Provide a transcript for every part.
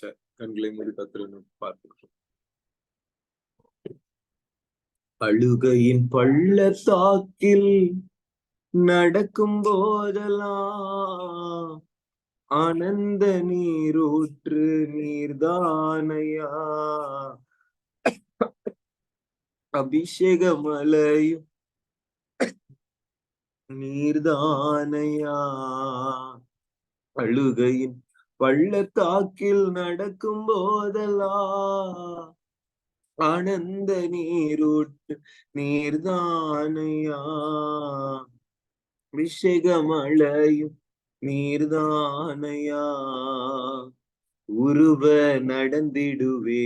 கண்களை மூடி கத்திரன்னு பார்க்கிறோம். அழுகையின் பள்ளத்தாக்கில் நடக்கும் போதெல்லாம் ஆனந்த நீரூற்று நீர்தானையா, அபிஷேக மலையும் நீர்தானையா. அழுகையின் பள்ளத்தாக்கில் நடக்கும் போதெல்லாம் ஆனந்த நீரூற்று நீர்தானையா, அபிஷேக மலையும் நீர்தானையா. உருவ நடந்திடுவே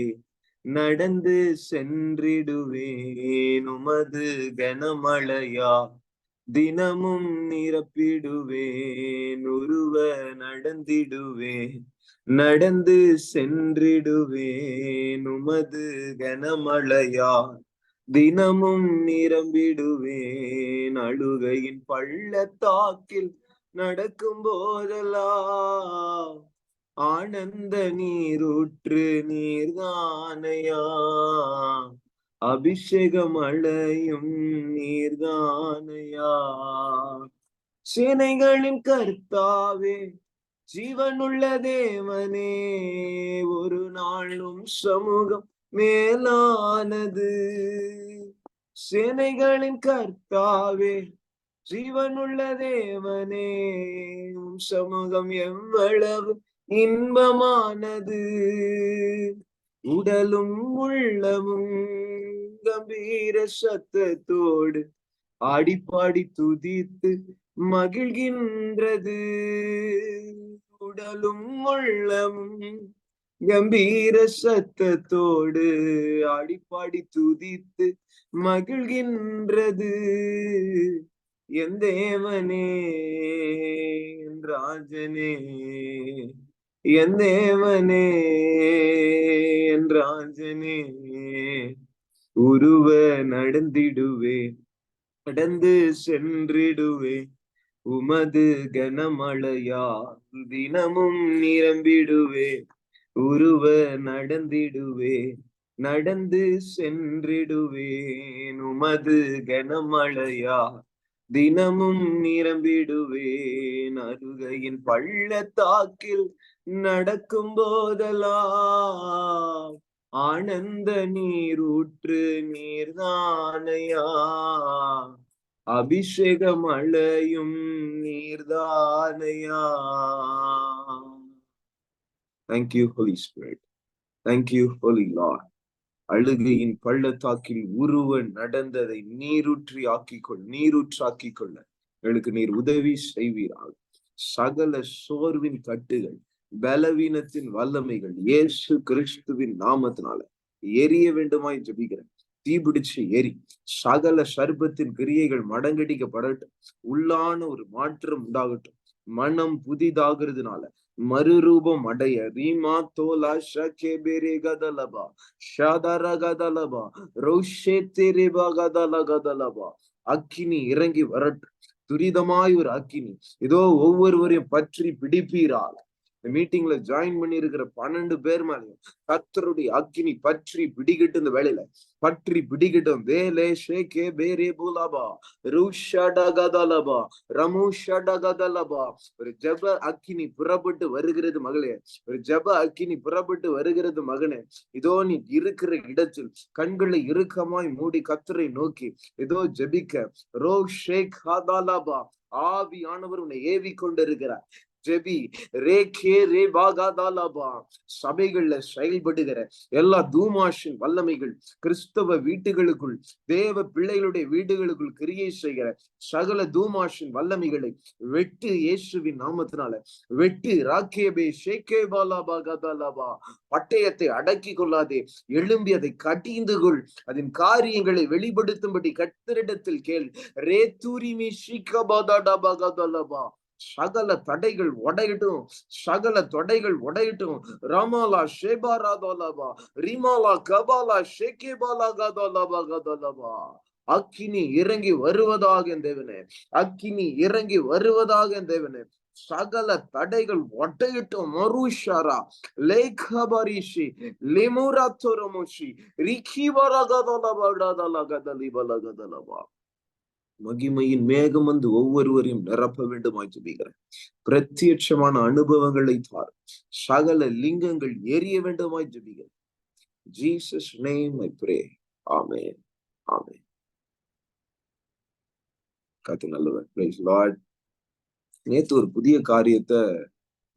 நடந்து சென்றிடுவேன் உமது கனமழையா, தினமும் நிரப்பிடுவேன். உருவ நடந்திடுவேன் நடந்து சென்றிடுவேன் உமது கனமழையா, தினமும் நிரம்பிடுவேன். அழுகையின் பள்ளத்தாக்கில் நடக்கும் போதெல்லாம் ஆனந்த நீரூற்று நீர்தானையா, அபிஷேக மழையும் நீர்தானையா. சேனைகளின் கர்த்தாவே, ஜீவனுள்ள தேவனே, ஒரு நாளும் சமூகம் மேலானது. சேனைகளின் கர்த்தாவே, ஜீவனுள்ள தேவனே, உம் சமூகம் எவ்வளவு இன்பமானது. உடலும் உள்ளமும் கம்பீர சத்தத்தோடு ஆடிப்பாடி துதித்து மகிழ்கின்றது. உடலும் உள்ளமும் கம்பீர சத்தத்தோடு ஆடிப்பாடி துதித்து மகிழ்கின்றது. என் தேவனே, என் ராஜனே, என் தேவனே, என் ராஜனே. உருவ நடந்திடுவே நடந்து சென்றிடுவே உமது கனமழையா, தினமும் நிரம்பிடுவே. உருவ நடந்திடுவே நடந்து சென்றிடுவேன் உமது கனமழையா, தினமும் நிரம்பிடுவேன். அழுகையின் பள்ளத்தாக்கில் நடக்கும் போதெல்லாம் ஆனந்த நீரூற்று நீர்தானையா, அபிஷேக மழையும் நீர்தானையா. Thank you, Holy Spirit. Thank you, Holy Lord. அழுகையின் பள்ளத்தாக்கில் உருவ நடந்ததை நீரூற்றி நீரூற்றாக்கிக்கொள்ள எங்களுக்கு நீர் உதவி செய்வீராக. சகல சோர்வின் கட்டுகள், பலவீனத்தின் வல்லமைகள் இயேசு கிறிஸ்துவின் நாமத்தினால எரிய வேண்டுமாய் ஜெபிக்கிறேன். தீபிடிச்சு எரி. சகல சர்பத்தின் கிரியைகள் மடங்கடிக்கப்படட்டும். உள்ளான ஒரு மாற்றம் உண்டாகட்டும். மனம் புதிதாகிறதுனால மறுரூபம் அடைய ரீமா தோலா ஷகேபெரே கதலபா ஷாதர கதலபா ரோஷே தெரேபா கதல கதலபா. அக்கினி இறங்கி வரட்டும். துரிதமாய் ஒரு அக்கினி இதோ ஒவ்வொருவரையும் பற்றி பிடிப்பீரால். இந்த மீட்டிங்ல ஜாயின் பண்ணி இருக்கிற 12 பேர் மேலையும் கர்த்தருடைய அக்கினி பற்றி பிடிக்கட்டும். இந்த வேலையில பற்றி பிடிக்கட்டும். வேலே ஷேகே பேரே பூலாபா ரூஷடகதலபா ரமுஷடகதலபா. ஒரு ஜப அக்கினி புறப்பட்டு வருகிறது மகளே. ஒரு ஜப அக்கினி புறப்பட்டு வருகிறது மகனே. இதோ நீ இருக்கிற இடத்தில் கண்களை இறுக்கமாய் மூடி கர்த்தரை நோக்கி இதோ ஜபிக்க. ரோ ஷேக் ஹாதாலாபா. ஆவியானவர் உன்னை ஏவி கொண்டிருக்கிறார். ஜெபி. ரேகே ரே பாகாதாலாபா. சபைகள்ல செயல்படுகிற எல்லா தூமாஷின் வல்லமைகள் கிறிஸ்தவ வீட்டுகளுக்குள், தேவ பிள்ளைகளுடைய வீடுகளுக்குள் கிரியை செய்கிற சகல தூமாஷின் வல்லமைகளை வெட்டு இயேசுவின் நாமத்தினால வெட்டு. ராக்கேபே ஷேகே பாலாபா கதாலாபா. பட்டயத்தை அடக்கி கொள்ளாதே, எழும்பி அதை கடிந்து கொள். அதன் காரியங்களை வெளிப்படுத்தும்படி கர்த்தரிடத்தில் கேள். ரே தூரிமி ஷிகபாதாடாபா கதாலாபா. சகல தடைகள் உடையட்டும். சகல தொடைகள் உடையட்டும். ரமாலா ஷேபாராதோலபா ரிமாலா கபாலா ஷேகேபாலா கதோலபா கதோலபா. அக்கினி இறங்கி வருவதாக தேவனே. அக்கினி இறங்கி வருவதாக தேவனே. சகல தடைகள் ஒட்டையிட்டோம். மருஷாரா லேகபரிஷி லிமுரத்துரமுஷி ரிகிவரகதலபடதலகதலிபலகதலபா. மகிமையின் மேகம் வந்து ஒவ்வொருவரையும் நிரப்ப வேண்டுமாய் ஜெபிக்கிறேன். பிரத்யட்சமான அனுபவங்களை தார். சகல லிங்கங்கள் எரிய வேண்டுமாய் ஜெபிக்கிறேன். Jesus name I pray. Amen. Amen. கர்த்தர் நல்லவர். Praise Lord. நேத்து ஒரு புதிய காரியத்தை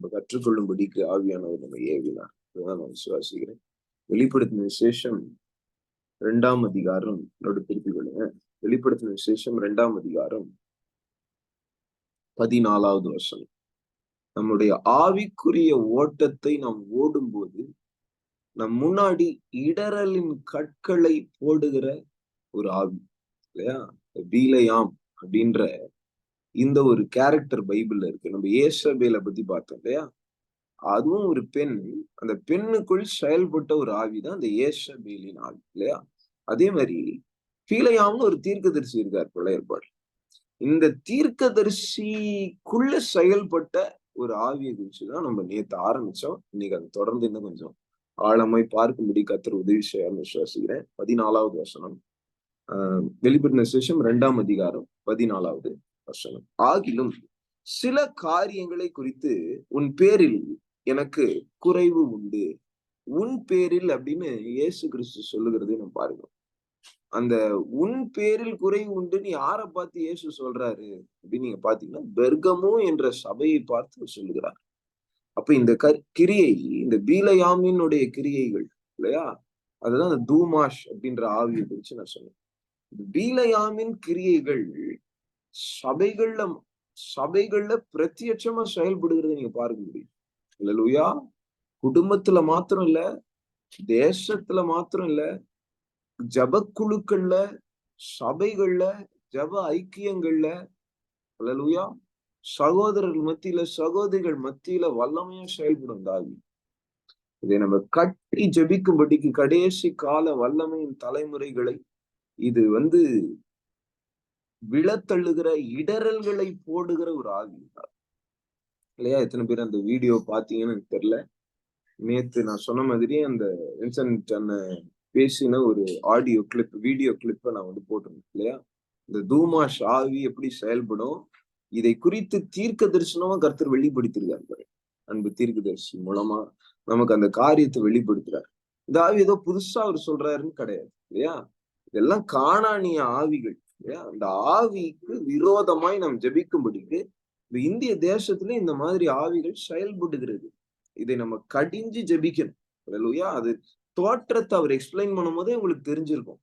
கற்றுக்கொள்ளும்படிக்கு ஆவியானவர் நம்ம ஏவினார். இதுதான் நான் விசுவாசிக்கிறேன். வெளிப்படுத்தின விசேஷம் 2ஆம் அதிகாரம் திருப்பிக் கொள்ளுங்க. வெளிப்படுத்தின விசேஷம் 2ஆம் அதிகாரம் 14வது வசனம். நம்முடைய ஆவிக்குரிய ஓட்டத்தை நாம் ஓடும்போது நம் முன்னாடி இடரலின் கற்களை போடுகிற ஒரு ஆவி இல்லையா? பீலையாம் அப்படின்ற இந்த ஒரு கேரக்டர் பைபிள்ல இருக்கு. நம்ம ஏசபேலை பத்தி பார்த்தோம் இல்லையா? அதுவும் ஒரு பெண். அந்த பெண்ணுக்குள் செயல்பட்ட ஒரு ஆவிதான் அந்த ஏசபேலின் ஆவி இல்லையா? அதே மாதிரி பீலையாம்னு ஒரு தீர்க்கதரிசி இருக்கார் பழைய ஏற்பாடு. இந்த தீர்க்கதரிசிக்குள்ள செயல்பட்ட ஒரு ஆவியை குறிச்சுதான் நம்ம நேத்து ஆரம்பிச்சோம். இன்னைக்கு அதை தொடர்ந்து இன்னும் கொஞ்சம் ஆழமாய் பார்க்கும்படி கர்த்தர் உதவி செய்யான்னு விசுவாசிக்கிறேன். 14வது வசனம். வெளிப்படுத்தின விசேஷம் 2ஆம் அதிகாரம் 14வது வசனம். ஆகிலும் சில காரியங்களை குறித்து உன் பேரில் எனக்கு குறைவு உண்டு. உன் பேரில் அப்படின்னு இயேசு கிறிஸ்து சொல்லுகிறதை நம்ம பாருங்க. அந்த உன் பேரில் குறைவு உண்டுன்னு யாரை பார்த்து இயேசு சொல்றாரு அப்படின்னு நீங்க பாத்தீங்கன்னா, பெர்கமு என்ற சபையை பார்த்து சொல்லுகிறார். அப்ப இந்த கிரியை, இந்த பீலையாமினுடைய கிரியைகள் இல்லையா? அதுதான் அந்த தூமாஷ் அப்படின்ற ஆவியை குறிச்சு நான் சொன்னேன். பீலையாமின் கிரியைகள் சபைகள்ல பிரத்யட்சமா செயல்படுகிறத நீங்க பார்க்க முடியும். அல்லேலூயா. குடும்பத்துல மாத்திரம் இல்ல, தேசத்துல மாத்திரம் இல்ல, ஜபக்குழுக்கள்ல, சபைகள்ல, ஜப ஐக்கியங்கள்ல, அல்லேலூயா, சகோதரர்கள் மத்தியில, சகோதரிகள் மத்தியில வல்லமையா செயல்படும் தாவி. இதை நம்ம கட்டி ஜபிக்கும்படிக்கு கடைசி கால வல்லமையின் தலைமுறைகளை இது விழத்தள்ளுகிற இடரல்களை போடுகிற ஒரு ஆவி இல்லையா? எத்தனை பேர் அந்த வீடியோ பாத்தீங்கன்னு எனக்கு தெரியல. நேத்து நான் சொன்ன மாதிரி அந்த வின்சென்ட் அண்ணன் பேசின ஒரு ஆடியோ கிளிப், வீடியோ கிளிப்பை நான் போட்டிருந்தேன் இல்லையா? இந்த தூமாஷ் ஆவி எப்படி செயல்படும், இதை குறித்து தீர்க்க தரிசனமா கர்த்தர் வெளிப்படுத்திருக்காரு. அன்பு தீர்க்கதரிசி மூலமா நமக்கு அந்த காரியத்தை வெளிப்படுத்துறாரு. இந்த ஆவி ஏதோ புதுசா அவர் சொல்றாருன்னு கிடையாது இல்லையா? இதெல்லாம் காணானிய ஆவிகள் இல்லையா? அந்த ஆவிக்கு விரோதமாய் நாம் ஜெபிக்கும்படிக்கு இந்த இந்திய தேசத்துல இந்த மாதிரி ஆவிகள் செயல்படுகிறது. இதை நம்ம கடிஞ்சு ஜெபிக்கணும் இல்லையா? அது தோற்றத்தை அவர் எக்ஸ்பிளைன் பண்ணும் போதே உங்களுக்கு தெரிஞ்சிருக்கும்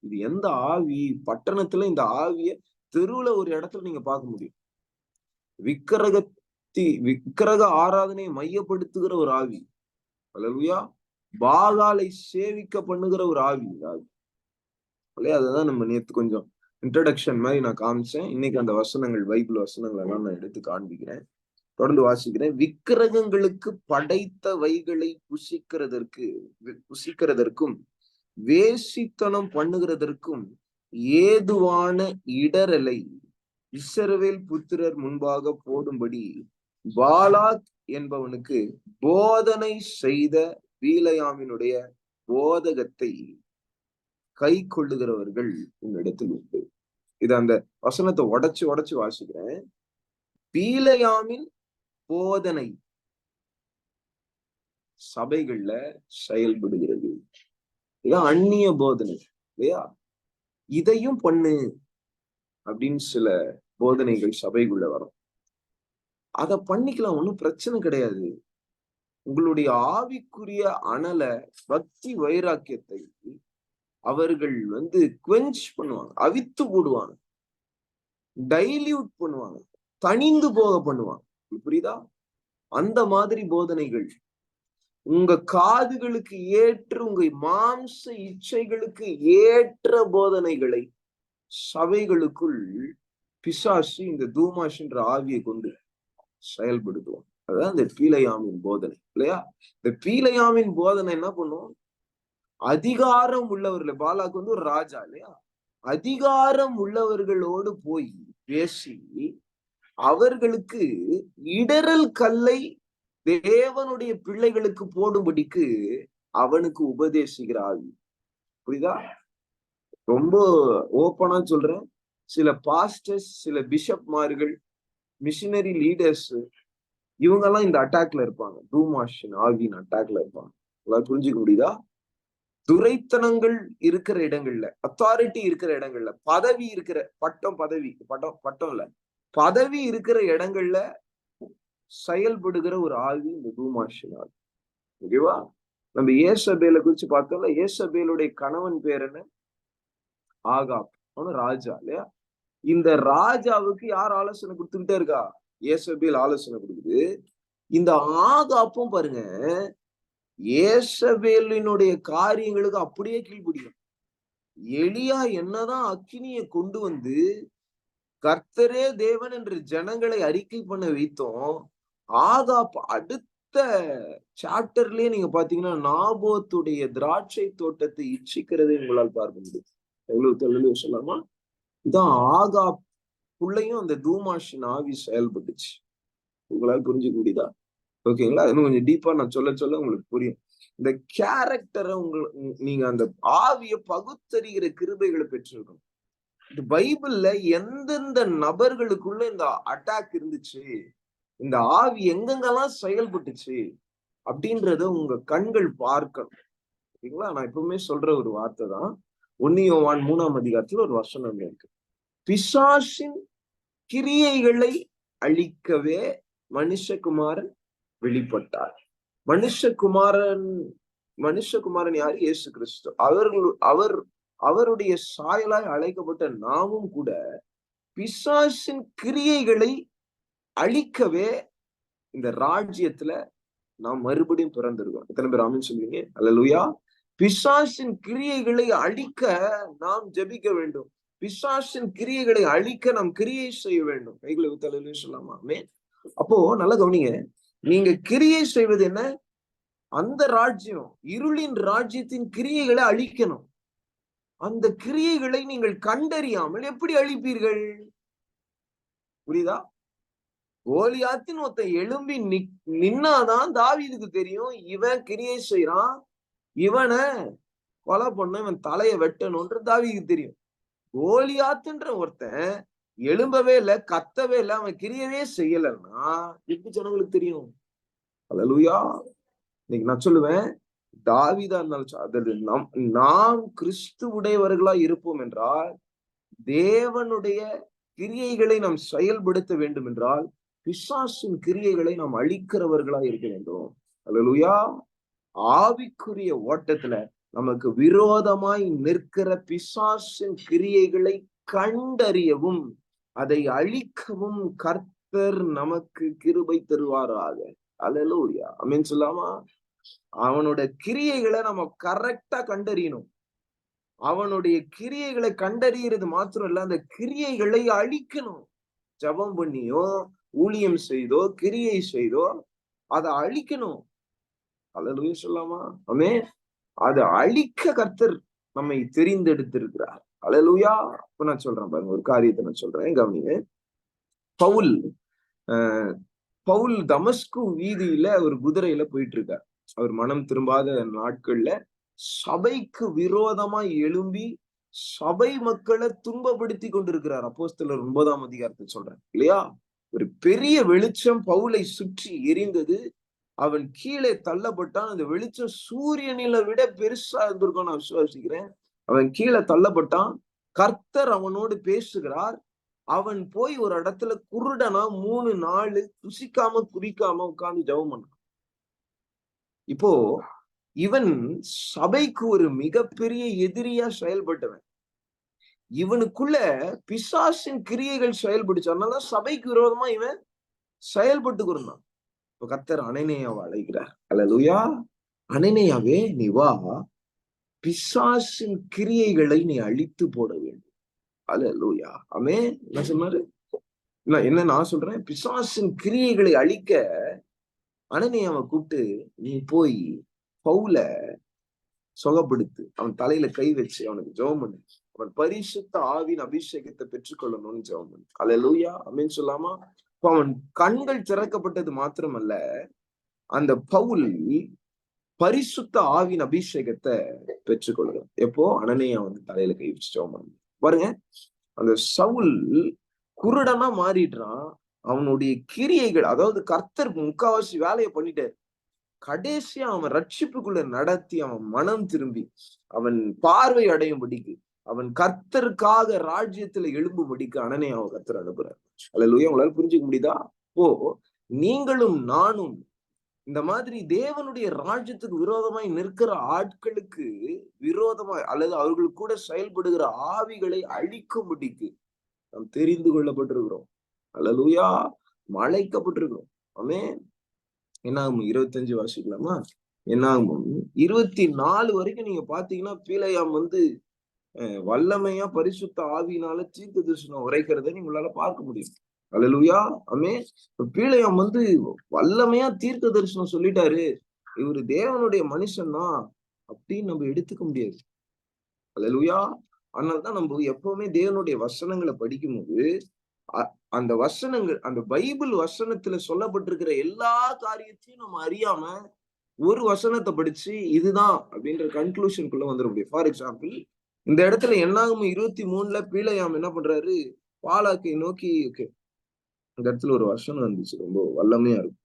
இது எந்த ஆவி. பட்டணத்துல இந்த ஆவிய தெருவுல ஒரு இடத்துல நீங்க பார்க்க முடியும். விக்கிரக ஆராதனையை மையப்படுத்துகிற ஒரு ஆவி, அல்லேலூயா, பாகாலை சேவிக்க பண்ணுகிற ஒரு ஆவி. அதுதான் நம்ம நேத்து கொஞ்சம் இன்ட்ரடக்ஷன் மாதிரி நான் காமிச்சேன். இன்னைக்கு அந்த வசனங்கள், பைபிள் வசனங்கள் எல்லாம் நான் எடுத்து காண்பிக்கிறேன். தொடர்ந்து வாசிக்கிறேன். விக்கிரகங்களுக்கு படைத்தவைகளை புசிக்கிறதற்கும் வேசித்தனம் பண்ணுகிறதற்கும் ஏதுவான இடரலை இஸ்ரவேல் புத்திரர் முன்பாக போடும்படி பாலாக் என்பவனுக்கு போதனை செய்த பீலையாமினுடைய போதகத்தை கை கொள்ளுகிறவர்கள் உன்னிடத்தில் உண்டு. இது அந்த வசனத்தை உடைச்சு வாசிக்கிறேன். பீலையாமின் போதனை சபைகள்ல செயல்படுகிறது. இதான் அந்நிய போதனை இல்லையா? இதையும் பண்ணு அப்படின்னு சில போதனைகள் சபைக்குள்ள வரும். அதை பண்ணிக்கலாம், ஒன்றும் பிரச்சனை கிடையாது. உங்களுடைய ஆவிக்குரிய அனல, பக்தி வைராக்கியத்தை அவர்கள் குவென்ச் பண்ணுவாங்க, அவித்து போடுவாங்க, டைல்யூட் பண்ணுவாங்க, தனிந்து போக பண்ணுவாங்க. புரியுதா? அந்த மாதிரி போதனைகள் உங்க காதுகளுக்கு ஏற்ற, உங்க மாம்ச இச்சைகளுக்கு ஏற்ற போதனைகளை சபைகளுக்குள் பிசாசு இந்த தூமாஷ்ன்ற ஆவியை கொண்டு செயல்படுத்துவோம். அதான் இந்த பீலையாமின் போதனை இல்லையா? இந்த பீலையாமின் போதனை என்ன பண்ணும்? அதிகாரம் உள்ளவர்கள், பாலாக்கு ஒரு ராஜா இல்லையா? அதிகாரம் உள்ளவர்களோடு போய் பேசி அவர்களுக்கு இடறல் கல்லை தேவனுடைய பிள்ளைகளுக்கு போடும்படிக்கு அவனுக்கு உபதேசிக்கிற ஆவி. புரியுதா? ரொம்ப ஓப்பனா சொல்றேன். சில பாஸ்டர்ஸ், சில பிஷப்மார்கள், மிஷினரி லீடர்ஸ், இவங்க எல்லாம் இந்த அட்டாக்ல இருப்பாங்க. டூமாஷின் ஆவியின் அட்டாக்ல இருப்பாங்க. உங்களால புரிஞ்சுக்க முடியுதா? துரைத்தனங்கள் இருக்கிற இடங்கள்ல, அத்தாரிட்டி இருக்கிற இடங்கள்ல, பதவி இருக்கிற பட்டம் இல்ல, பதவி இருக்கிற இடங்கள்ல செயல்படுகிற ஒரு ஆவி இந்த டூமாஷின் ஆவி. ஓகேவா? நம்ம ஏசபேலை குறிச்சு பார்த்தோம்ல, ஏசபேலுடைய கணவன் பேர் என்ன? ஆகாப். அவனு ராஜா இல்லையா? இந்த ராஜாவுக்கு யார் ஆலோசனை கொடுத்துக்கிட்டே இருக்கா? ஏசபேல் ஆலோசனை கொடுக்குது. இந்த ஆகாப்பும் பாருங்க, ஏசபேலினுடைய காரியங்களுக்கு அப்படியே கீழ்பிடிக்கும். எலியா என்னதான் அக்கினியை கொண்டு வந்து கர்த்தரே தேவன் என்று ஜனங்களை அறிக்கை பண்ண வைத்தோம், ஆகாப் அடுத்த சாப்டர்லயே நீங்க பாத்தீங்கன்னா நாபோத்துடைய திராட்சை தோட்டத்தை இச்சிக்கிறதை உங்களால் பார்க்க முடியும். எவ்வளவு தெளிவா சொல்லலாமா? இதான் ஆகாப்புள்ளையும் அந்த தூமாஷின் ஆவி செயல்பட்டுச்சு. உங்களால் புரிஞ்சுக்க முடியுதா? ஓகேங்களா? இன்னும் கொஞ்சம் டீப்பா நான் சொல்ல உங்களுக்கு புரியும். இந்த கேரக்டரை நீங்க அந்த ஆவிய பகுத்தறிகிற கிருபைகளை பெற்றிருக்கணும். இந்த பைபிள்ல எந்தெந்த நபர்களுக்குள்ள இந்த அட்டாக் இருந்துச்சு, இந்த ஆவி எங்கெங்கெல்லாம் செயல்பட்டுச்சு அப்படின்றத உங்க கண்கள் பார்க்கணும். ஓகேங்களா? நான் எப்பவுமே சொல்ற ஒரு வார்த்தை தான். 1 யோவான் 3ஆம் அதிகாரத்துல ஒரு வசனம் இருக்கு. பிசாசின் கிரியைகளை அழிக்கவே மனுஷகுமாரன் வெளிப்பட்டார். மனுஷகுமாரன் யாரு? இயேசு கிறிஸ்து. அவருடைய சாயலாய் அழைக்கப்பட்ட நாமும் கூட பிசாசின் கிரியைகளை அழிக்கவே இந்த ராஜ்யத்துல நாம் மறுபடியும் பிறந்திருக்கோம். எத்தனை பேர் ஆமென் சொல்லுவீங்க? அல்லேலூயா. பிசாசின் கிரியைகளை அழிக்க நாம் ஜெபிக்க வேண்டும். பிசாசின் கிரியைகளை அழிக்க நாம் கிரியை செய்ய வேண்டும். கைகளை ஊத்தலைன்னு சொல்லாமா? அப்போ நல்ல கவனிங்க. நீங்க கிரியை செய்வது என்ன? அந்த ராஜ்யம், இருளின் ராஜ்யத்தின் கிரியைகளை அழிக்கணும். அந்த கிரியைகளை நீங்கள் கண்டறியாமல் எப்படி அழிப்பீர்கள்? புரியுதா? கோலியாத்தின் ஒருத்த எழும்பி நின்னாதான் தாவீதுக்கு தெரியும், இவன் கிரியை செய்யறான், இவனை கொலை பண்ண, இவன் தலையை வெட்டணும்ன்ற தாவீதுக்கு தெரியும். கோலியாத்துன்ற ஒருத்தன் எழும்பவே இல்லை, கத்தவே இல்லை, அவன் கிரியவே செய்யலைன்னா எப்படி ஜனங்களுக்கு தெரியும்? அல்லேலூயா. இன்னைக்கு நான் சொல்லுவேன், தாவீதா இருந்தாலும் நாம் கிறிஸ்துவுடையவர்களா இருப்போம் என்றால், தேவனுடைய கிரியைகளை நாம் செயல்படுத்த வேண்டும் என்றால், பிசாசின் கிரியைகளை நாம் அழிக்கிறவர்களா இருக்க வேண்டும். அல்லேலூயா. ஆவிக்குரிய ஓட்டத்துல நமக்கு விரோதமாய் நிற்கிற பிசாசின் கிரியைகளை கண்டறியவும் அதை அழிக்கவும் கர்த்தர் நமக்கு கிருபை தருவாராக. அல்லேலூயா. ஆமென் சொல்லாமா? அவனோட கிரியைகளை நம்ம கரெக்டா கண்டறியணும். அவனுடைய கிரியைகளை கண்டறியறது மாத்திரம் இல்ல, அந்த கிரியைகளை அழிக்கணும். ஜெபம் பண்ணியோ, ஊழியம் செய்தோ, கிரியை செய்தோ அதை அழிக்கணும். அல்லேலூயா சொல்லாமா? ஆமென். அதை அழிக்க கர்த்தர் நம்மை தெரிந்தெடுத்திருக்கிறார். அல்லேலூயா. இப்ப நான் சொல்றேன் பாருங்க, ஒரு காரியத்தை நான் சொல்றேன், கவனிங்க. பவுல் தமஸ்கு வீதியில ஒரு குதிரையில போயிட்டு இருக்கார். அவர் மனம் திரும்பாத நாட்கள்ல சபைக்கு விரோதமாய் எழும்பி சபை மக்களை துன்பப்படுத்தி கொண்டிருக்கிறார். அப்போஸ்தலர் 9ஆம் அதிகாரத்தை சொல்றேன் இல்லையா? ஒரு பெரிய வெளிச்சம் பவுலை சுற்றி எரிந்தது. அவன் கீழே தள்ளப்பட்டான். அந்த வெளிச்சம் சூரியனில விட பெருசா இருந்திருக்கும் நான் விசுவாசிக்கிறேன். அவன் கீழே தள்ளப்பட்டான். கர்த்தர் அவனோடு பேசுகிறார். அவன் போய் ஒரு இடத்துல குருடனா 3 நாள் குசிக்காம குடிக்காம உட்கார்ந்து ஜெபம் பண்ணான். இப்போ இவன் சபைக்கு ஒரு மிகப்பெரிய எதிரியா செயல்பட்டவன். இவனுக்குள்ள பிசாசின் கிரியைகள் செயல்படுச்சு. அதனால சபைக்கு விரோதமா இவன் செயல்பட்டு இருந்தான். இப்ப கர்த்தர் அனனியாவை அழைக்கிறார். அல்லேலூயா. அனனியாவே, நீ வா, பிசாசின் கிரியைகளை நீ அழித்து போட வேண்டும். அல்லேலூயா. ஆமென். என்ன சொன்னாரு? என்ன நான் சொல்றேன், பிசாசின் கிரியைகளை அழிக்க அனனியாவை கூப்பிட்டு, நீ போய் பவுல சுகப்படுத்து, அவன் தலையில கை வச்சு அவனுக்கு ஜெபம் பண்ணு, அவன் பரிசுத்த ஆவின் அபிஷேகத்தை பெற்றுக்கொள்ளணும்னு ஜெபம். அல்லேலூயா, ஆமென் சொல்லாமா? அவன் கண்கள் திறக்கப்பட்டது மாத்திரமல்ல, அந்த பவுல் பரிசுத்த ஆவின் அபிஷேகத்தை பெற்றுக்கொள்கிறான். எப்போ? அனனியா தலையில கை வச்சு ஜெபம் பாருங்க. அந்த சவுல் குருடனா மாறிடுறான். அவனுடைய கிரியைகள், அதாவது கர்த்தர் முக்காவாசி வேலையை பண்ணிட்டாரு. கடைசியா அவன் ரட்சிப்புக்குள்ள நடத்தி அவன் மனம் திரும்பி அவன் பார்வை அடையும்படிக்கு, அவன் கர்த்தருக்காக ராஜ்யத்துல எழும்பும்படிக்கு அனனியாவை கர்த்தர் அனுப்புறாரு. அல்லேலூயா, உங்களால புரிஞ்சுக்க முடியுதா? நீங்களும் நானும் இந்த மாதிரி தேவனுடைய ராஜ்யத்துக்கு விரோதமாய் நிற்கிற ஆட்களுக்கு விரோதமாய் அல்லது அவர்கள் கூட செயல்படுகிற ஆவிகளை அழிக்கும்படிக்கு நாம் தெரிந்து கொள்ளப்பட்டிருக்கிறோம். அல்லேலூயா, அழைக்கப்பட்டிருக்கிறோம். ஆமென். என்னாகும் 25 வாசிக்கலாமா? என்னாகும் 24 வரைக்கும் நீங்க பாத்தீங்கன்னா, பீலையாம் வல்லமையா பரிசுத்த ஆவியினால தீர்க்க தரிசனம் உரைக்கிறத உங்களால பார்க்க முடியும். அல்லேலூயா, ஆமென். பீலையாம் வல்லமையா தீர்க்க தரிசனம் சொல்லிட்டாரு, இவரு தேவனுடைய மனுஷன் தான் அப்படின்னு நம்ம எடுத்துக்க முடியாது. அல்லேலூயா. அதனாலதான் நம்ம எப்பவுமே தேவனுடைய வசனங்களை படிக்கும்போது அந்த வசனங்கள், அந்த பைபிள் வசனத்துல சொல்லப்பட்டிருக்கிற எல்லா காரியத்தையும் நம்ம அறியாம ஒரு வசனத்தை படிச்சு இதுதான் அப்படின்ற கன்க்ளூஷனுக்குள்ள வந்துட முடியும். ஃபார் எக்ஸாம்பிள், இந்த இடத்துல என்னாகும் 23 பீலையாம் என்ன பண்றாரு? பாலாக்கை நோக்கி, இந்த இடத்துல ஒரு வசனம் இருந்துச்சு, ரொம்ப வல்லமையா இருக்கும்.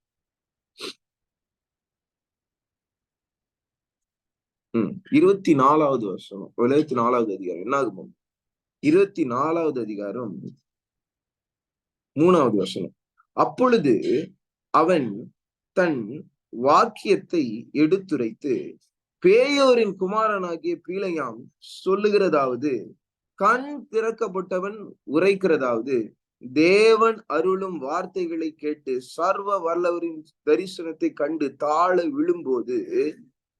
24வது வசனம், 24வது அதிகாரம். என்னாகும் 24வது அதிகாரம் 3வது வசனம். அப்பொழுது அவன் தன் வாக்கியத்தை எடுத்துரைத்து, பேயோரின் குமாரனாகிய பீலையாம் சொல்லுகிறதாவது, கண் திறக்கப்பட்டவன் உரைக்கிறதாவது, தேவன் அருளும் வார்த்தைகளை கேட்டு சர்வ வல்லவரின் தரிசனத்தை கண்டு தாழ விழும்போது,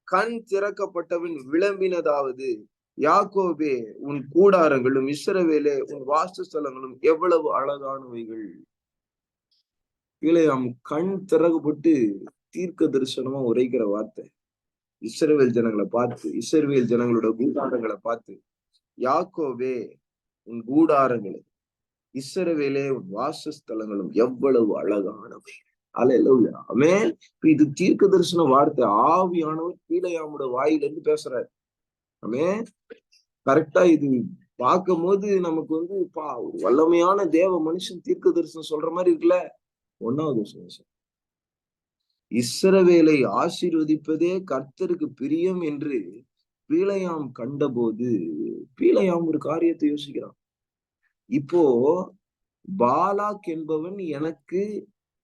கண் திறக்கப்பட்டவன் விளம்பினதாவது, யாக்கோபே உன் கூடாரங்களும் இஸ்ரவேலே உன் வாசஸ்தலங்களும் எவ்வளவு அழகானவைகள். பீலையாம் கண் திறக்கப்பட்டு தீர்க்க தரிசனமா உரைக்கிற வார்த்தை. இஸ்ரவேல் ஜனங்களை பார்த்து, இஸ்ரவேல் ஜனங்களோட கூடாரங்களை பார்த்து, யாக்கோபே உன் கூடாரங்களும் இஸ்ரவேலே உன் வாசஸ்தலங்களும் எவ்வளவு அழகானவை. அல்லேலூயா, ஆமென். இது தீர்க்க தரிசன வார்த்தை. ஆவியானவர் பீலையாமோட வாயிலிருந்து பேசுறாரு. ஆமென். கரெக்டா இது பார்க்கும் போது நமக்கு ஒரு வல்லமையான தேவ மனுஷன் தீர்க்க தரிசனம் சொல்ற மாதிரி இருக்குல்ல. 1வது வசனம், இஸ்ரவேலை ஆசீர்வதிப்பதே கர்த்தருக்கு பிரியம் என்று பீலையாம் கண்டபோது, பீலையாம் ஒரு காரியத்தை யோசிக்கிறான். இப்போ பாலாக் என்பவன் எனக்கு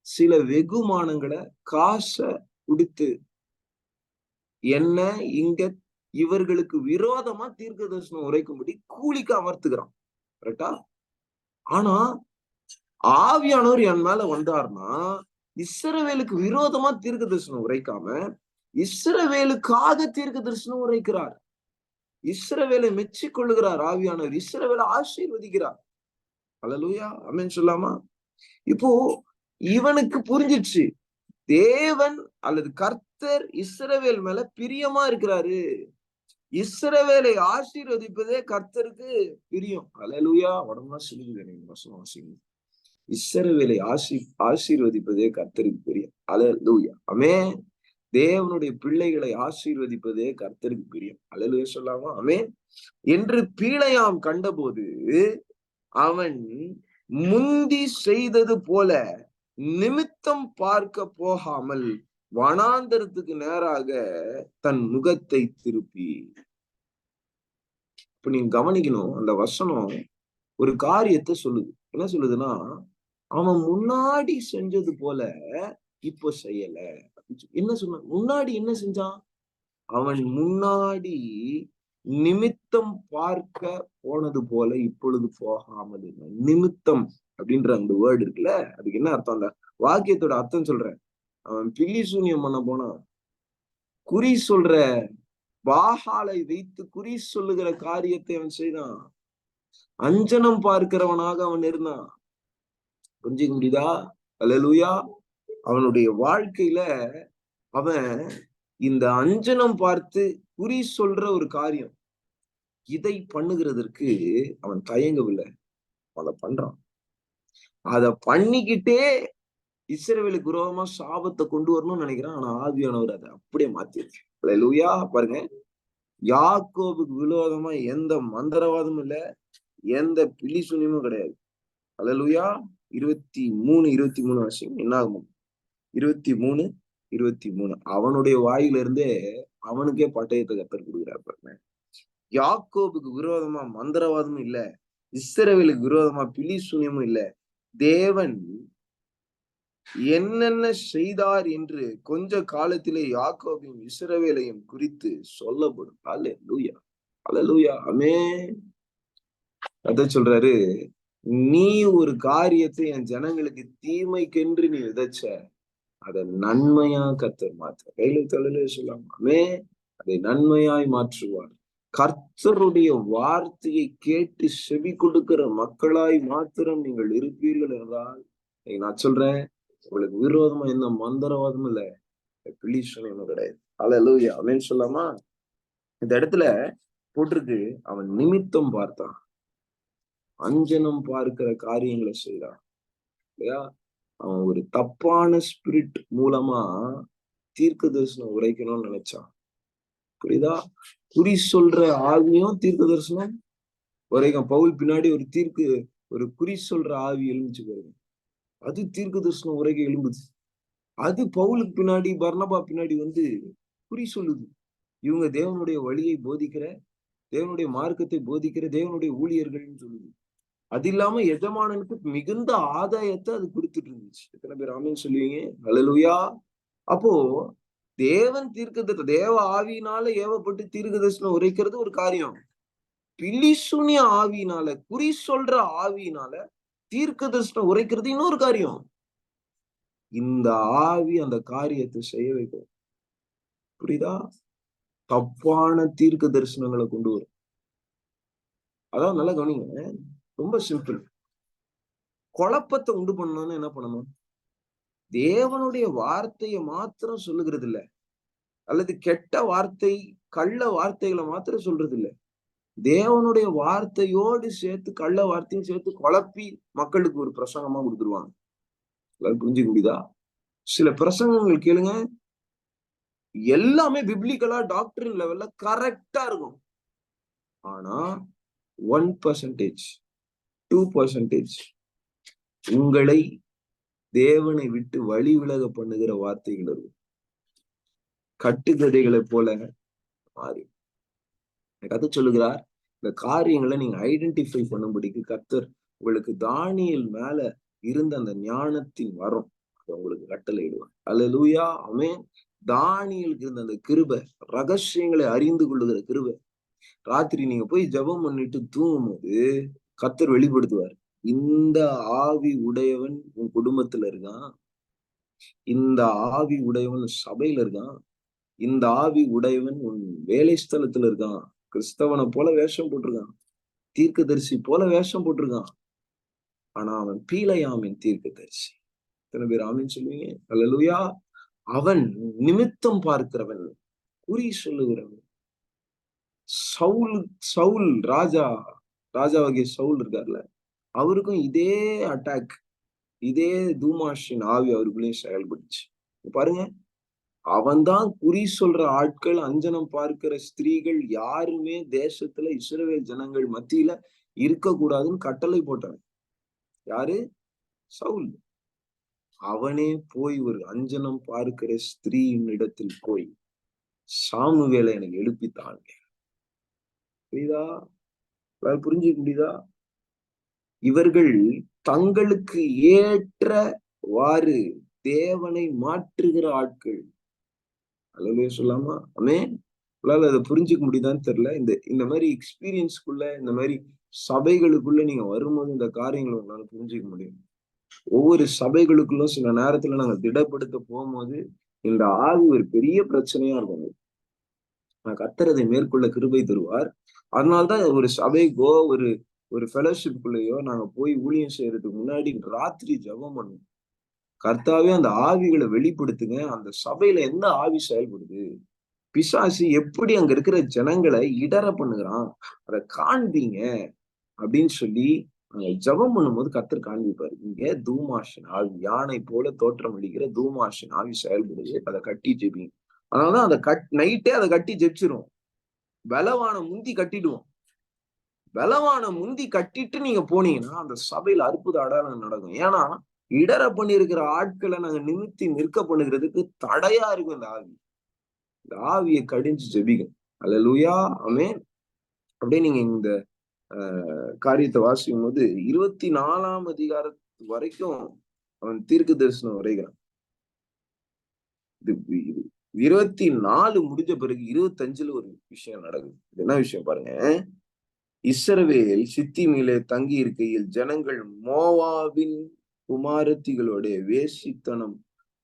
சில வெகுமானங்களை காசை கொடுத்து என்ன இங்க இவர்களுக்கு விரோதமா தீர்க்க தரிசனம் உரைக்கும்படி கூலிக்கு அமர்த்துகிறான். கரெக்டா? ஆனா ஆவியானவர் என் மேல வந்தார்னா இஸ்ரவேலுக்கு விரோதமா தீர்க்க தரிசனம் உரைக்காம இஸ்ரவேலுக்காக தீர்க்க தரிசனம் உரைக்கிறார். இஸ்ரவேலை மெச்சிக்கொள்ளுகிறார் ஆவியானவர். இஸ்ரவேலை ஆசீர்வதிக்கிறார். அல்லேலூயா, ஆமென் சொல்லாமா? இப்போ இவனுக்கு புரிஞ்சிடுச்சு, தேவன் அல்லது கர்த்தர் இஸ்ரவேல் மேல பிரியமா இருக்கிறாரு. இஸ்ரவேலை ஆசீர்வதிப்பதே கர்த்தருக்கு பிரியம். அல்லேலூயா, உடம்பா சொல்லுங்க. இஸ்ரவேலை ஆசீர்வதிப்பதே கர்த்தருக்கு பிரியம். அல்லேலூயா, ஆமென். தேவனுடைய பிள்ளைகளை ஆசீர்வதிப்பதே கர்த்தருக்கு பிரியம். அல்லேலூயா சொல்லாமா? ஆமென். என்று பீலையாம் கண்டபோது அவன் முந்தி செய்தது போல நிமித்தம் பார்க்க போகாமல் வனாந்தரத்துக்கு நேராக தன் முகத்தை திருப்பி. இப்ப நீங்க கவனிக்கணும், அந்த வசனம் ஒரு காரியத்தை சொல்லுது. என்ன சொல்லுதுன்னா, அவன் முன்னாடி செஞ்சது போல இப்போ செய்யல. என்ன சொன்ன? முன்னாடி என்ன செஞ்சான்? அவன் முன்னாடி நிமித்தம் பார்க்க போனது போல இப்பொழுது போகாமல். நிமித்தம் அப்படின்ற அந்த வேர்டு இருக்குல்ல, அதுக்கு என்ன அர்த்தம்? அந்த வாக்கியத்தோட அர்த்தம் சொல்றேன். அவன் பில்லி சூனியம் பண்ண போனான். குறி சொல்ற பாகாலை வைத்து குறி சொல்லுகிற காரியத்தை அவன் செய்தான். அஞ்சனம் பார்க்கிறவனாக அவன் இருந்தான். புரிஞ்சுக்க முடியுதா? அல்லேலூயா. அவனுடைய வாழ்க்கையில அவன் இந்த அஞ்சனம் பார்த்து குறி சொல்ற ஒரு காரியம், இதை பண்ணுகிறதற்கு அவன் தயங்கவில்லை, அதை பண்றான். அத பண்ணிக்கிட்டே இஸ்ரவேலுக்கு விரோதமா சாபத்தை கொண்டு வரணும்னு நினைக்கிறான். ஆனா ஆவியானவர் அதை அப்படியே மாத்திருச்சு. அல்லேலூயா. பாருங்க, யாக்கோபுக்கு விரோதமா எந்த மந்திரவாதமும் இல்ல, எந்த பில்லி சூனியமும் கிடையாது. அல்லேலூயா. 23 வருஷம் என்ன ஆகும்? 23 அவனுடைய வாயிலிருந்தே அவனுக்கே பட்டயத்தை கர்த்தர் கொடுக்கிறார் பாருங்க. யாக்கோபுக்கு விரோதமா மந்திரவாதமும் இல்ல, இஸ்ரவேலுக்கு விரோதமா பில்லி சூனியமும் இல்ல. தேவன் என்னென்ன செய்தார் என்று கொஞ்ச காலத்திலே யாக்கோபையும் இஸ்ரவேலையும் குறித்து சொல்லப்படும். அல்லேலூயா, அல்லேலூயா, ஆமென். அத சொல்றாரு, நீ ஒரு காரியத்தை என் ஜனங்களுக்கு தீமைக்கென்று நீ விதைச்ச, அதை நன்மையா கர்த்தர் மாற்ற கையில தொழிலே சொல்லாமே, அதை நன்மையாய் மாற்றுவார். கர்த்தருடைய வார்த்தையை கேட்டு செவி கொடுக்கிற மக்களாய் மாத்திரம் நீங்கள் இருப்பீர்கள் என்றால், நான் சொல்றேன், உங்களுக்கு விரோதமா எந்த மந்திரவாதமும் இல்ல, பில்லி சூனியமும் கிடையாது. அல்லேலூயா, ஆமென் சொல்லாமா? இந்த இடத்துல போட்டிருக்கு, அவன் நிமித்தம் பார்த்தான், அஞ்சனம் பார்க்கிற காரியங்களை செய்யறான் இல்லையா? அவன் ஒரு தப்பான ஸ்பிரிட் மூலமா தீர்க்க தரிசனம் உரைக்கணும்னு நினைச்சான். புரியுதா? குறி சொல்ற ஆவியும் தீர்க்க தரிசனம் உரைக்கும். பவுல் பின்னாடி ஒரு குறி சொல்ற ஆவி எழுந்துச்சு பாருங்க, அது தீர்க்க தரிசனம் உரைக்க எழும்புது. அது பவுலுக்கு பின்னாடி பர்னபா பின்னாடி வந்து குறி சொல்லுது. இவங்க தேவனுடைய வழியை போதிக்கிற, தேவனுடைய மார்க்கத்தை போதிக்கிற தேவனுடைய ஊழியர்கள்னு சொல்லுது. அது இல்லாம எஜமானனுக்கு மிகுந்த ஆதாயத்தை அது கொடுத்துட்டு இருந்துச்சு. எத்தனை பேர் ஆமென் சொல்லுவீங்க? அல்லேலூயா. அப்போ தேவன் தேவ ஆவியினால ஏவப்பட்டு தீர்க்க தரிசனம் உரைக்கிறது ஒரு காரியம். பில்லி சூனிய ஆவியினால, குறி சொல்ற ஆவியினால தீர்க்க தரிசனம் உரைக்கிறது இன்னொரு காரியம். இந்த ஆவி அந்த காரியத்தை செய்ய வைக்கும். புரியுதா? தப்பான தீர்க்க தரிசனங்களை கொண்டு வரும். அதான் நல்லா கவனிங்க, ரொம்ப சிம்பிள். குழப்பத்தை உண்டு பண்ணணும்னு என்ன பண்ணணும்? தேவனுடைய வார்த்தையை மாத்திரம் சொல்லுகிறது இல்ல, அல்லது கெட்ட வார்த்தை கள்ள வார்த்தைகளை மாத்திரம் சொல்றது இல்ல, தேவனுடைய வார்த்தையோடு சேர்த்து கள்ள வார்த்தையும் சேர்த்து குழப்பி மக்களுக்கு ஒரு பிரசங்கமா கொடுத்துருவாங்க. புரிஞ்சுக்க முடியுதா? சில பிரசங்கங்கள் கேளுங்க, எல்லாமே பிப்ளிக்கலா டாக்டரின் லெவல்ல கரெக்டா இருக்கும். ஆனா 1%, 2% உங்களை தேவனை விட்டு வழி விலக பண்ணுகிற வார்த்தைகள் இருக்கும். கட்டுக்கதைகளை போல மாறி கதை சொல்லுகிறார். இந்த காரியங்களை நீங்க ஐடென்டிஃபை பண்ணும்படிக்கு கர்த்தர் உங்களுக்கு தானியேல் மேல இருந்த அந்த ஞானத்தின் வரம் உங்களுக்கு கட்டளையிடுவார். அல்லேலூயா, ஆமென். தானியேலுக்கு இருந்த அந்த கிருபை, ரகசியங்களை அறிந்து கொள்ளுகிற கிருபை, ராத்திரி நீங்க போய் ஜெபம் பண்ணிட்டு தூங்கும் போது கர்த்தர் வெளிப்படுத்துவார். இந்த ஆவி உடையவன் உன் குடும்பத்துல இருக்கான், இந்த ஆவி உடையவன் சபையில இருக்கான், இந்த ஆவி உடையவன் உன் வேலை ஸ்தலத்துல இருக்கான். கிறிஸ்தவனை போல வேஷம் போட்டிருக்கான், தீர்க்கதரிசி போல வேஷம் போட்டிருக்கான், ஆனா அவன் பீலையாமின் தீர்க்கதரிசி. எத்தனை பேர் ஆமீன் சொல்லுவீங்க? அல்லேலூயா. அவன் நிமித்தம் பார்க்கிறவன், குறி சொல்லுகிறவன். சவுல் ராஜாவாகிய சவுல் இருக்கார்ல, அவருக்கும் இதே அட்டாக், இதே தூமாஷின் ஆவி அவருக்குள்ளேயும் செயல்பட்டுச்சு. பாருங்க, அவன்தான் குறி சொல்ற ஆட்கள், அஞ்சனம் பார்க்கிற ஸ்திரீகள் யாருமே தேசத்துல இஸ்ரவேல் ஜனங்கள் மத்தியில இருக்கக்கூடாதுன்னு கட்டளை போட்டான். யாரு? சவுல். அவனே போய் ஒரு அஞ்சனம் பார்க்கிற ஸ்திரீயின் இடத்தில் போய் சாமுவேலை எனக்கு எழுப்பித்தாங்க. புரியுதா? புரிஞ்சுக்க முடியுதா? இவர்கள் தங்களுக்கு ஏற்றவாறு தேவனை மாற்றுகிற ஆட்கள். அல்லேலூயா சொல்லாமா? ஆமென். அதை புரிஞ்சுக்க முடியுதான்னு தெரியல. இந்த மாதிரி எக்ஸ்பீரியன்ஸ்க்குள்ள, இந்த மாதிரி சபைகளுக்குள்ள நீங்க வரும்போது இந்த காரியங்களை உங்களால புரிஞ்சுக்க முடியும். ஒவ்வொரு சபைகளுக்குள்ளும் சில நேரத்துல நாங்க திடப்படுத்த போகும்போது இந்த ஆவி ஒரு பெரிய பிரச்சனையா இருக்கும். கர்த்தர் அதை மேற்கொள்ள கிருபை தருவார். அதனால்தான் ஒரு சபைக்கோ ஒரு ஃபெலோஷிப்குள்ளேயோ நாங்க போய் ஊழியம் செய்யறதுக்கு முன்னாடி ராத்திரி ஜெபம் பண்ணுவோம். கர்த்தாவே அந்த ஆவிகளை வெளிப்படுத்துங்க, அந்த சபையில எந்த ஆவி செயல்படுது, பிசாசு எப்படி அங்க இருக்கிற ஜனங்களை இடற பண்ணுகிறான், அதை காண்பீங்க அப்படின்னு சொல்லி ஜெபம் பண்ணும்போது கர்த்தர் காண்பிப்பாரு. இங்க தூமாஷன் ஆவி, யானை போல தோற்றம் அளிக்கிற தூமாஷன் ஆவி செயல்படுது, அதை கட்டி ஜெபிங்க. அதனாலதான் அதை நைட்டே அதை கட்டி ஜெபிச்சிரும். பலவான முந்தி கட்டிடுவோம். பலவான முந்தி கட்டிட்டு நீங்க போனீங்கன்னா அந்த சபையில அற்புத அடையாளம் நடக்கும். ஏன்னா இடற பண்ணிருக்கிற ஆட்களை நாங்க நிமித்தி நிற்க பண்ணுகிறதுக்கு தடையா இருக்கும் இந்த ஆவி. இந்த ஆவியை கடிஞ்சு ஜெபிக்கும். அல்லேலூயா, ஆமென். அப்படியே நீங்க இந்த காரியத்தை வாசிக்கும் போது 24ஆம் அதிகாரத்து வரைக்கும் அவன் தீர்க்க தரிசனம் வரைகிறான். இது 24 முடிஞ்ச பிறகு 25ல ஒரு விஷயம் நடக்குது. என்ன விஷயம் பாருங்க. இஸ்ரவேல் சித்திமிலே தங்கி இருக்கையில் ஜனங்கள் மோவாபின் குமாரத்திகளோட வேசித்தனம்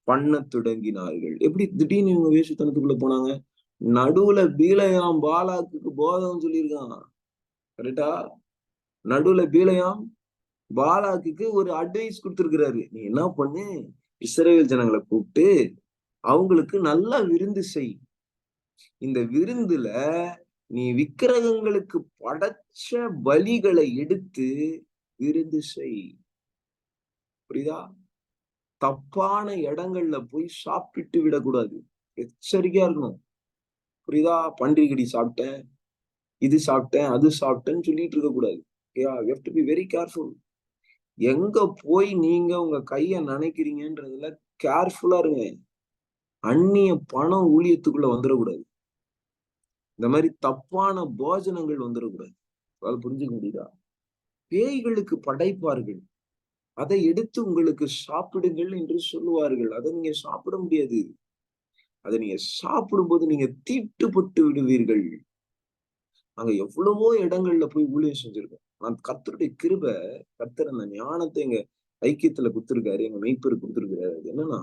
பண்ண தொடங்கினார்கள். எப்படி திடீர்னு இவங்க வேசித்தனத்துக்குள்ள போனாங்க? நடுவுல பீலையாம் பாலாக்கு போதம் சொல்லியிருக்கான். கரெக்டா? நடுவுல பீலையாம் பாலாக்கு ஒரு அட்வைஸ் கொடுத்திருக்கிறாரு. நீ என்ன பண்ணு, இஸ்ரவேல் ஜனங்களை கூப்பிட்டு அவங்களுக்கு நல்லா விருந்து செய். இந்த விருந்துல நீ விக்கிரகங்களுக்கு படைச்ச பலிகளை எடுத்து விருந்து செய். புரியுதா? தப்பான இடங்கள்ல போய் சாப்பிட்டு விடக்கூடாது. எச்சரிக்கையா இருக்கணும். புரியுதா? பன்றிகடி சாப்பிட்டேன், இது சாப்பிட்டேன், அது சாப்பிட்டேன்னு சொல்லிட்டு இருக்க கூடாது. You have to be very careful. எங்க போய் நீங்க உங்க கைய நினைக்கிறீங்கன்றதுல கேர்ஃபுல்லா இருங்க. அந்நிய பணம் ஊழியத்துக்குள்ள வந்துடக்கூடாது. இந்த மாதிரி தப்பான போஜனங்கள் வந்துடக்கூடாது. அதாவது புரிஞ்சுக்க முடியுதா? பேய்களுக்கு படைப்பார்கள், அதை எடுத்து உங்களுக்கு சாப்பிடுங்கள் என்று சொல்லுவார்கள். அதை நீங்க சாப்பிட முடியாது. அதை நீங்க சாப்பிடும்போது நீங்க தீட்டுப்பட்டு விடுவீர்கள். நாங்க எவ்வளவோ இடங்கள்ல போய் ஊழியம் செஞ்சிருக்கோம். நான் கர்த்தருடைய கிருபை, கர்த்தர் அந்த ஞானத்தை எங்க ஐக்கியத்துல கொடுத்திருக்காரு, எங்க மெய்ப்பரு கொடுத்திருக்காரு. அது என்னன்னா,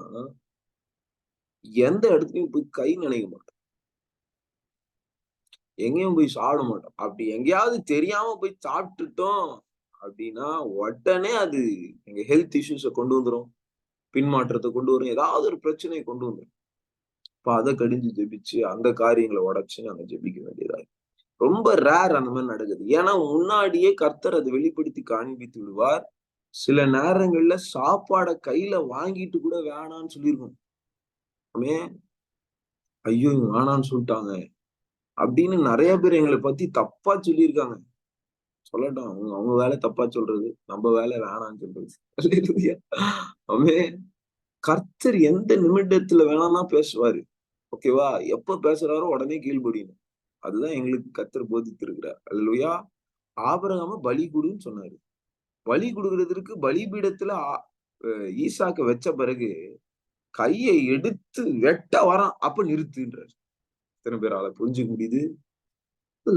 எந்த இடத்துலயும் போய் கை நினைக்க மாட்டோம், எங்கேயும் போய் சாப்பிட மாட்டோம். அப்படி எங்கேயாவது தெரியாம போய் சாப்பிட்டுட்டோம் அப்படின்னா உடனே அது எங்க ஹெல்த் இஷ்யூஸை கொண்டு வந்துரும், பின்மாற்றத்தை கொண்டு வரும், ஏதாவது ஒரு பிரச்சனையை கொண்டு வந்துரும். இப்ப அதை கடிஞ்சு ஜெபிச்சு அந்த காரியங்களை உடைச்சு நாங்க ஜெபிக்க வேண்டியதா. ரொம்ப ரேர் அந்த மாதிரி நடக்குது. ஏன்னா முன்னாடியே கர்த்தர் அதை வெளிப்படுத்தி காண்பித்து விடுவார். சில நேரங்கள்ல சாப்பாடை கையில வாங்கிட்டு கூட வேணான்னு சொல்லியிருக்கோம். ஐயோ இவங்க வேணான்னு சொல்லிட்டாங்க அப்படின்னு நிறைய பேர் எங்களை பத்தி தப்பா சொல்லியிருக்காங்க. சொல்லட்டும், அவங்க அவங்க வேலை தப்பா சொல்றது, நம்ம வேலை வேணான்னு சொல்றது. ஆமென். கர்த்தர் எந்த நிமிடத்துல வேணாம்னா பேசுவாரு. ஓகேவா? எப்ப பேசுறாரோ உடனே கீழ்ப்படியணும். அதுதான் எங்களுக்கு கர்த்தர் போதித்திருக்கிறார். அல்லேலூயா. ஆபிரகாம பலி கொடுன்னு சொன்னாரு. பலி கொடுக்கிறதுக்கு பலிபீடத்துல ஈசாக்க வச்ச பிறகு கையை எடுத்து வெட்ட வரான், அப்ப நிறுத்துன்றாரு. எத்தனை பேரால புரிஞ்சுக்க முடியுது?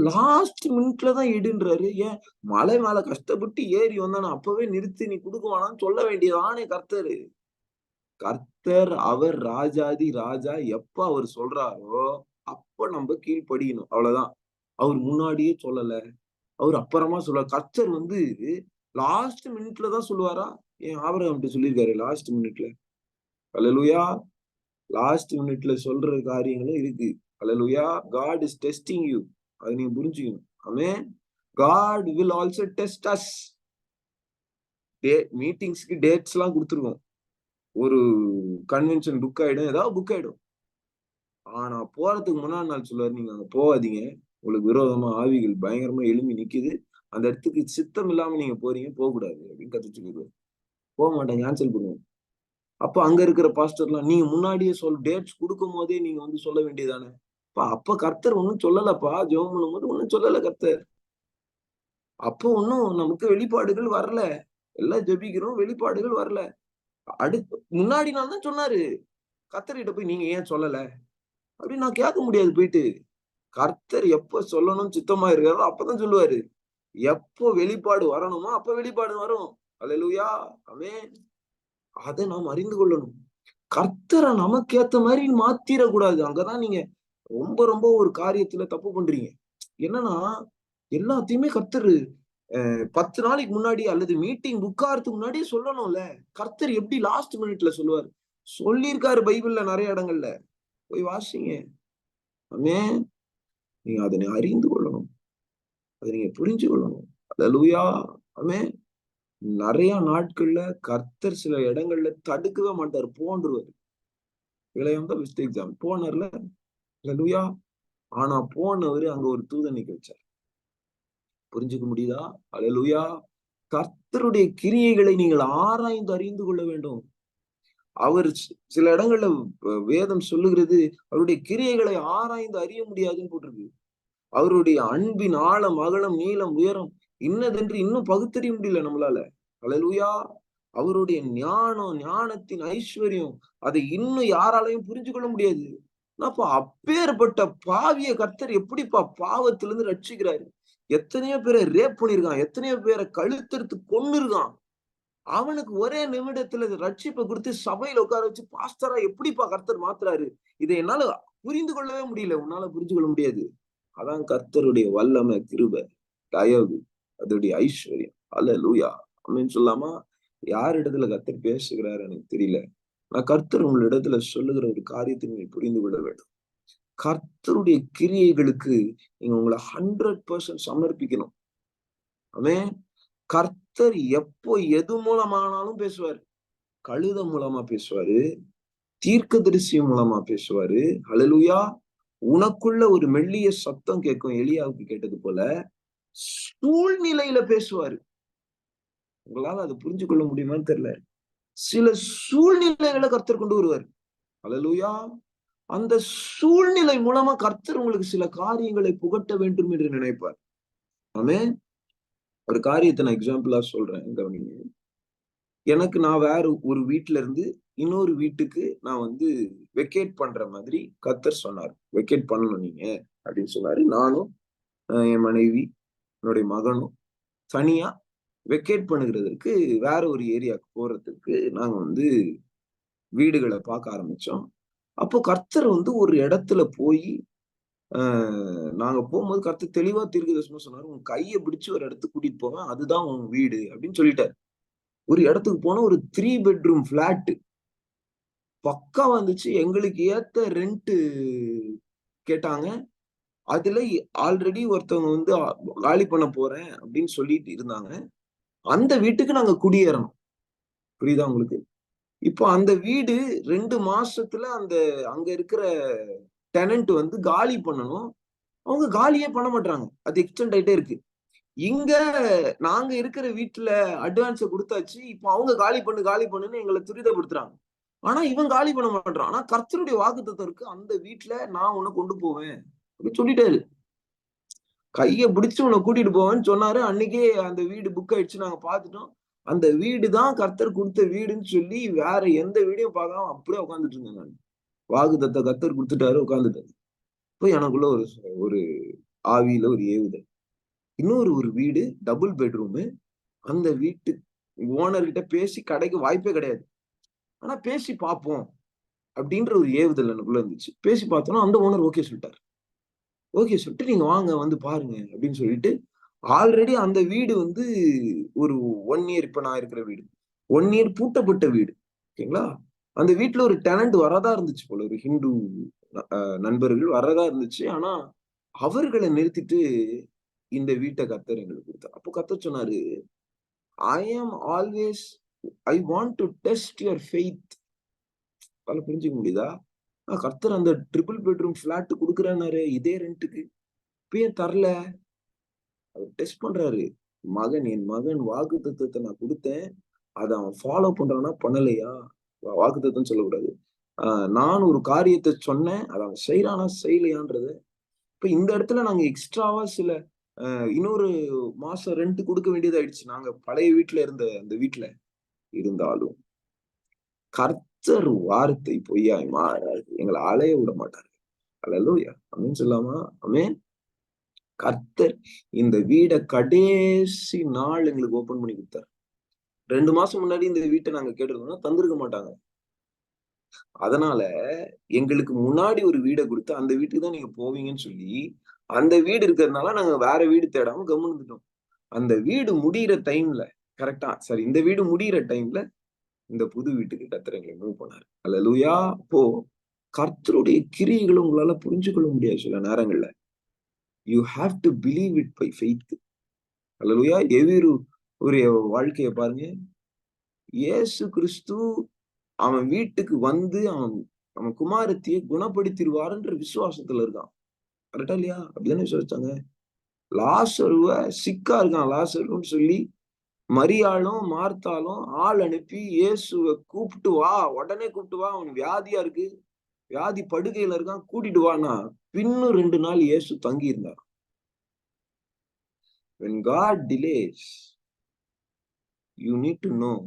லாஸ்ட் மினிட்ல தான் எடுன்றாரு. ஏன் மலை மேல கஷ்டப்பட்டு ஏறி வந்தானா அப்பவே நிறுத்தி நீ கொடுக்குவானான்னு சொல்ல வேண்டியதானே கர்த்தரு. கர்த்தர் அவர் ராஜாதி ராஜா, எப்ப அவர் சொல்றாரோ அப்ப நம்ம கீழ்ப்படியணும். அவ்வளவுதான். அவர் முன்னாடியே சொல்லல, அவர் அப்புறமா சொல்ல. கர்த்தர் லாஸ்ட் மினிட்ல தான் சொல்லுவாரா? ஏன் ஆபிரகாம்கிட்ட சொல்லியிருக்காரு லாஸ்ட் மினிட்ல. அல்லேலூயா. லாஸ்ட் மினிட்ல சொல்ற காரியங்களும் இருக்கு. அல்லேலூயா. God is testing you. அதை நீங்க புரிஞ்சுக்கணும். ஆமென். God will also test us. மீட்டிங்ஸ்க்கு டேட்ஸ் எல்லாம் கொடுத்துருக்கோம். ஒரு கன்வென்ஷன் புக் ஆயிடும், ஏதாவது புக் ஆயிடும். ஆனா போறதுக்கு முன்னாடி நாள் சொல்லுவாரு, நீங்க அங்க போகாதீங்க, உங்களுக்கு விரோதமா ஆவிகள் பயங்கரமா எழும்பி நிக்குது, அந்த இடத்துக்கு சித்தம் இல்லாம நீங்க போறீங்க, போக கூடாது அப்படின்னு கத்து சொல்லிடுவாரு. போக மாட்டேன், கேன்சல் பண்ணுவோம். அப்ப அங்க இருக்கிற பாஸ்டர்லாம் நீங்க முன்னாடியே டேட்ஸ் கொடுக்கும் போதே நீங்க சொல்ல வேண்டியதானே. அப்ப கர்த்தர் ஒன்னும் சொல்லலப்பா, ஜெபம் பண்ணும்போது ஒன்னும் சொல்லல கர்த்தர். அப்போ ஒன்னும் நமக்கு வெளிப்பாடுகள் வரல. எல்லாம் ஜெபிக்கிறோம், வெளிப்பாடுகள் வரல. அடுத்து முன்னாடி நாள் தான் சொன்னாரு. கர்த்தர்கிட்ட போய் நீங்க ஏன் சொல்லல அப்படின்னு நான் கேட்க முடியாது போயிட்டு. கர்த்தர் எப்ப சொல்லணும் சித்தமா இருக்காரோ அப்பதான் சொல்லுவாரு. எப்போ வெளிப்பாடு வரணுமோ அப்ப வெளிப்பாடு வரும். அல்லேலூயா. ஆமென். அதை நாம் அறிந்து கொள்ளணும். கர்த்தரை நமக்கு ஏத்த மாதிரி மாத்திரக்கூடாது. அங்கதான் நீங்க ரொம்ப ரொம்ப ஒரு காரியத்துல தப்பு பண்றீங்க. என்னன்னா எல்லாத்தையுமே கர்த்தர் 10 நாளைக்கு முன்னாடி அல்லது மீட்டிங் புக் ஆகிறதுக்கு முன்னாடியே சொல்லணும்ல. கர்த்தர் எப்படி லாஸ்ட் மினிட்ல சொல்லுவாரு? சொல்லியிருக்காரு பைபிள்ல நிறைய இடங்கள்ல. போய் வாசிங்க. ஆமென். நீங்க அதனை அறிந்து கொள்ளணும், அதை நீங்க புரிஞ்சு கொள்ளணும். அல்லேலூயா. ஆமென். நிறைய நாட்கள்ல கர்த்தர் சில இடங்கள்ல தடுக்கவே மாட்டார், போன்றுவார். விளையாண்ட பெஸ்ட் எக்ஸாம் போனார்ல. அல்லேலூயா. ஆனா போனவரு அங்க ஒரு தூதன் நிக்க வச்சார். புரிஞ்சுக்க முடியுதா? அல்லேலூயா. கர்த்தருடைய கிரியைகளை நீங்கள் ஆராய்ந்து அறிந்து கொள்ள வேண்டும். அவர் சில இடங்கள்ல வேதம் சொல்லுகிறது, அவருடைய கிரியைகளை ஆராய்ந்து அறிய முடியாதுன்னு போட்டிருக்கு. அவருடைய அன்பின் ஆழம், அகலம், நீளம், உயரம் இன்னதென்று இன்னும் பகுத்தறிய முடியல நம்மளால. அல்லேலூயா. அவருடைய ஞானம், ஞானத்தின் ஐஸ்வர்யம், அதை இன்னும் யாராலையும் புரிஞ்சு கொள்ள முடியாது. அப்ப அப்பேற்பட்ட பாவிய கர்த்தர் எப்படிப்பா பாவத்திலிருந்து ரட்சிக்கிறாரு? எத்தனையோ பேரை ரேப் பண்ணிருக்கான், எத்தனையோ பேரை கழுத்தெடுத்து கொன்னுருக்கான். அவனுக்கு ஒரே நிமிடத்துல ரட்சிப்பை கொடுத்து சபையில உட்கார வச்சு பாஸ்டரா எப்படிப்பா கர்த்தர் மாத்துறாரு? இதை என்னால புரிந்து கொள்ளவே முடியல. உன்னால புரிஞ்சு கொள்ள முடியாது. அதான் கர்த்தருடைய வல்லமை, கிருபை, தயவு, அதோடைய ஐஸ்வர்யம். அல்லேலூயா. ஆமென் சொல்லாமா? யார் இடத்துல கர்த்தர் பேசுகிறாரு எனக்கு தெரியல. நான் கர்த்தர் உங்களிடத்துல சொல்லுகிற ஒரு காரியத்தை நீங்க புரிந்து கொள்ள வேண்டும். கர்த்தருடைய கிரியைகளுக்கு நீங்க உங்களை 100% சமர்ப்பிக்கணும். ஆமென். கர்த்தர் எப்போ எது மூலமானாலும் பேசுவாரு. கழுத மூலமா பேசுவாரு, தீர்க்கதரிசி மூலமா பேசுவாரு. அல்லேலூயா. உனக்குள்ள ஒரு மெல்லிய சத்தம் கேட்கும், எலியாவுக்கு கேட்டது போல சூழ்நிலையில பேசுவாரு. உங்களால அதை புரிஞ்சு கொள்ள முடியுமான்னு தெரியல. சில சூழ்நிலைகளை கர்த்தர் கொண்டு வருவார். அல்லேலூயா. அந்த சூழ்நிலை மூலமா கர்த்தர் உங்களுக்கு சில காரியங்களை புகட்ட வேண்டும் என்று நினைப்பார். ஆமென். ஒரு காரியத்தை நான் எக்ஸாம்பிளா சொல்றேன், கவனிங்க. எனக்கு நான் வேற ஒரு வீட்டுல இருந்து இன்னொரு வீட்டுக்கு நான் வெக்கேட் பண்ற மாதிரி கர்த்தர் சொன்னார். வெக்கேட் பண்ணணும் நீங்க அப்படின்னு சொன்னாரு. நானும் என் மனைவி, என்னுடைய மகனும் தனியா வெக்கேட் பண்ணுகிறதுக்கு வேற ஒரு ஏரியாவுக்கு போறதுக்கு நாங்க வீடுகளை பார்க்க ஆரம்பிச்சோம். அப்போ கர்த்தர் ஒரு இடத்துல போய் நாங்க போகும்போது கர்த்தர் தெளிவா தீர்க்கதரிசனமா சொன்னாரு. உன் கையை பிடிச்சு ஒரு இடத்துக்கு கூட்டிட்டு போவேன், அதுதான் உன் வீடு அப்படின்னு சொல்லிட்டாரு. ஒரு இடத்துக்கு போனா ஒரு 3 பெட்ரூம் பிளாட் பக்கா வந்துச்சு. எங்களுக்கு ஏத்த ரெண்ட் கேட்டாங்க. அதுல ஆல்ரெடி ஒருத்தவங்க காலி பண்ண போறேன் அப்படின்னு சொல்லிட்டு இருந்தாங்க. அந்த வீட்டுக்கு நாங்க குடியேறணும். புரியுதா உங்களுக்கு? இப்போ அந்த வீடு 2 மாசத்துல அங்க இருக்கிற டெனன்ட் காலி பண்ணணும். அவங்க காலியே பண்ண மாட்டாங்க. அது எக்ஸ்டெண்ட் ஆயிட்டே இருக்கு. இங்க நாங்க இருக்கிற வீட்டுல அட்வான்ஸ குடுத்தாச்சு. இப்போ அவங்க காலி பண்ணுன்னு எங்களை துரிதப்படுத்துறாங்க. ஆனா இவன் காலி பண்ண மாட்டான். ஆனா கர்த்தருடைய வாக்குத்தத்தம் இருக்கு. அந்த வீட்டுல நான் உன்னை கொண்டு போவேன் அப்படின்னு சொல்லிட்டாரு. கைய பிடிச்சு உன்னை கூட்டிட்டு போவேன்னு சொன்னாரு. அன்னைக்கே அந்த வீடு புக் ஆயிடுச்சு. நாங்க பாத்துட்டோம். அந்த வீடு தான் கர்த்தர் கொடுத்த வீடுன்னு சொல்லி வேற எந்த வீடையும் பார்க்காம அப்படியே உட்கார்ந்துட்டு இருந்தேன் நான். வாக்குத்தத்த கர்த்தர் கொடுத்துட்டாரு, உட்கார்ந்துட்டேன். இப்போ எனக்குள்ள ஒரு ஒரு ஆவியில ஒரு ஏவுதல். இன்னொரு வீடு டபுள் பெட்ரூமு. அந்த வீட்டு ஓனர் கிட்ட பேசி கடைக்கு வாய்ப்பே கிடையாது. ஆனா பேசி பார்ப்போம் அப்படின்ற ஒரு ஏவுதல் எனக்குள்ள இருந்துச்சு. பேசி பார்த்தோம்னா அந்த ஓனர் ஓகே சொல்லிட்டாரு. ஓகே சொல்லிட்டு நீங்க வாங்க பாருங்க அப்படின்னு சொல்லிட்டு ஆல்ரெடி அந்த வீடு ஒரு 1 இயர், இப்ப நான் இருக்கிற வீடு 1 இயர் பூட்டப்பட்ட வீடு. ஓகேங்களா? அந்த வீட்டுல ஒரு டெனன்ட் வரதா இருந்துச்சு போல, ஒரு ஹிந்து நண்பர்கள் வரதா இருந்துச்சு. ஆனா அவர்களை நிறுத்திட்டு இந்த வீட்டை கர்த்தர் எங்களுக்கு கொடுத்தார். அப்போ கர்த்தர் சொன்னாரு, I want to test your faith. புரிஞ்சுக்க முடியுதா? கர்த்தர் அந்த ட்ரிபிள் பெட்ரூம் பிளாட் கொடுக்குறாரு இதே ரெண்ட்டுக்கு. இப்ப ஏன் தரல? அவர் டெஸ்ட் பண்றாரு. என் மகன் வாக்குத்தத்தத்தை நான் கொடுத்தேன், அதை அவன் ஃபாலோ பண்றானா பண்ணலையா? வாக்குத்தத்தம் சொல்லக்கூடாது. நான் ஒரு காரியத்தை சொன்னேன், அதை அவன் செய்யறானா செய்யலையான்றத. இப்ப இந்த இடத்துல நாங்க எக்ஸ்ட்ராவா சில இன்னொரு மாசம் ரெண்ட் கொடுக்க வேண்டியதாயிடுச்சு. நாங்க பழைய வீட்டுல இருந்த அந்த வீட்டுல இருந்தாலும் கர்த்தர் வார்த்தை பொய்யாய் மாறாது. எங்களை அலைய விட மாட்டாரு. அல்லேலூயா. ஆமென் சொல்லாமா? ஆமென். கர்த்தர் இந்த வீட கடைசி நாள் எங்களுக்கு ஓபன் பண்ணி கொடுத்தாரு. 2 மாசம் முன்னாடி இந்த வீட்டை நாங்க கேட்டிருந்தோம்னா தந்திருக்க மாட்டாங்க. அதனால எங்களுக்கு முன்னாடி ஒரு வீடை கொடுத்து அந்த வீட்டுக்கு தான் நீங்க போவீங்கன்னு சொல்லி அந்த வீடு இருக்கிறதுனால நாங்க வேற வீடு தேடாம கம்முன்னு இருந்துட்டோம். அந்த வீடு முடியிற டைம்ல கரெக்டா சரி இந்த வீடு முடியிற டைம்ல இந்த புது வீட்டுக்கு கர்த்தர் எங்களை மூவ் பண்ணாரு. அல்லேலூயா. அப்போ கர்த்தருடைய கிரியைகளை உங்களால புரிஞ்சு கொள்ள முடியாது சில நேரங்கள்ல. You have to believe it by faith. அல்லேலூயா. எவ்விரு ஒரு வாழ்க்கைய பாருங்க. இயேசு கிறிஸ்து அவன் வீட்டுக்கு வந்து அவன் குமாரத்தியை குணப்படுத்திடுவாருன்ற விசுவாசத்துல இருக்கான். கரெக்டா இல்லையா? அப்படிதானே விசுவாசிச்சாங்க. லாசருவ சிக்கா இருக்கான் லாசருன்னு சொல்லி மரியாளும் மார்த்தாலும் ஆள் அனுப்பி இயேசுவை கூப்பிட்டு வா, உடனே கூப்பிட்டு வா, அவன் வியாதியா இருக்கு, வியாதி படுகையில இருக்கான், கூட்டிட்டு வானா பின்னும் 2 நாள் இயேசு தங்கி இருந்தார். When God delays, you need to know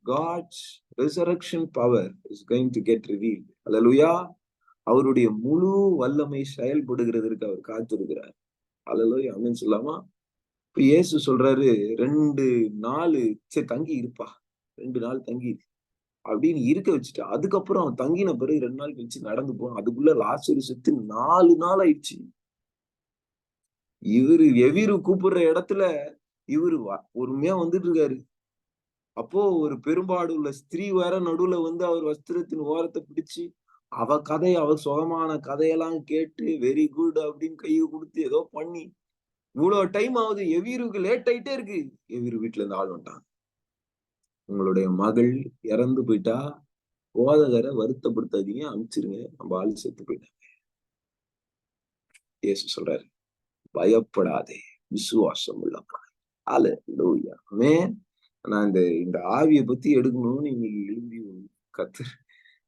God's resurrection power is going to get revealed. Hallelujah. அவருடைய முழு வல்லமை செயல்படுகிறதற்கு அவர் காத்திருக்கிறார். Hallelujah. ஆமென் சொல்லாமா? இப்ப இயேசு சொல்றாரு 2 நாள் சரி தங்கி இருப்பா, 2 நாள் தங்கி அப்படின்னு இருக்க வச்சுட்டு அதுக்கப்புறம் அவன் தங்கின பிறகு 2 நாள் கழிச்சு நடந்து போனான். அதுக்குள்ள லாசரு செத்து 4 நாள் ஆயிடுச்சு. இவரு எவிரு கூப்பிடுற இடத்துல இவரு பொறுமையா வந்துட்டு இருக்காரு. அப்போ ஒரு பெரும்பாடு உள்ள ஸ்திரீ வேற நடுவுல வந்து அவர் வஸ்திரத்தின் ஓரத்தை பிடிச்சு அவ கதை, அவ சுகமான கதையெல்லாம் கேட்டு வெரி குட் அப்படின்னு கையை கொடுத்து ஏதோ பண்ணி இவ்வளவு டைம் ஆகுது. எவிருக்கு லேட் ஆயிட்டே இருக்கு. எவிரு வீட்டுல இருந்து ஆள் வந்துட்டான். உங்களுடைய மகள் இறந்து போயிட்டா போதகரை வருத்தப்படுத்தாதீங்க, அனுப்பிச்சிருங்க, நம்ம ஆளு செத்து போயிட்டாங்க. இயேசு சொல்றாரு, பயப்படாதே, விசுவாசம் உள்ளவன். அல்லேலூயா. ஆமென். நான் இந்த ஆவியை பத்தி எடுக்கணும்னு இன்னைக்கு எழுதி கர்த்தர்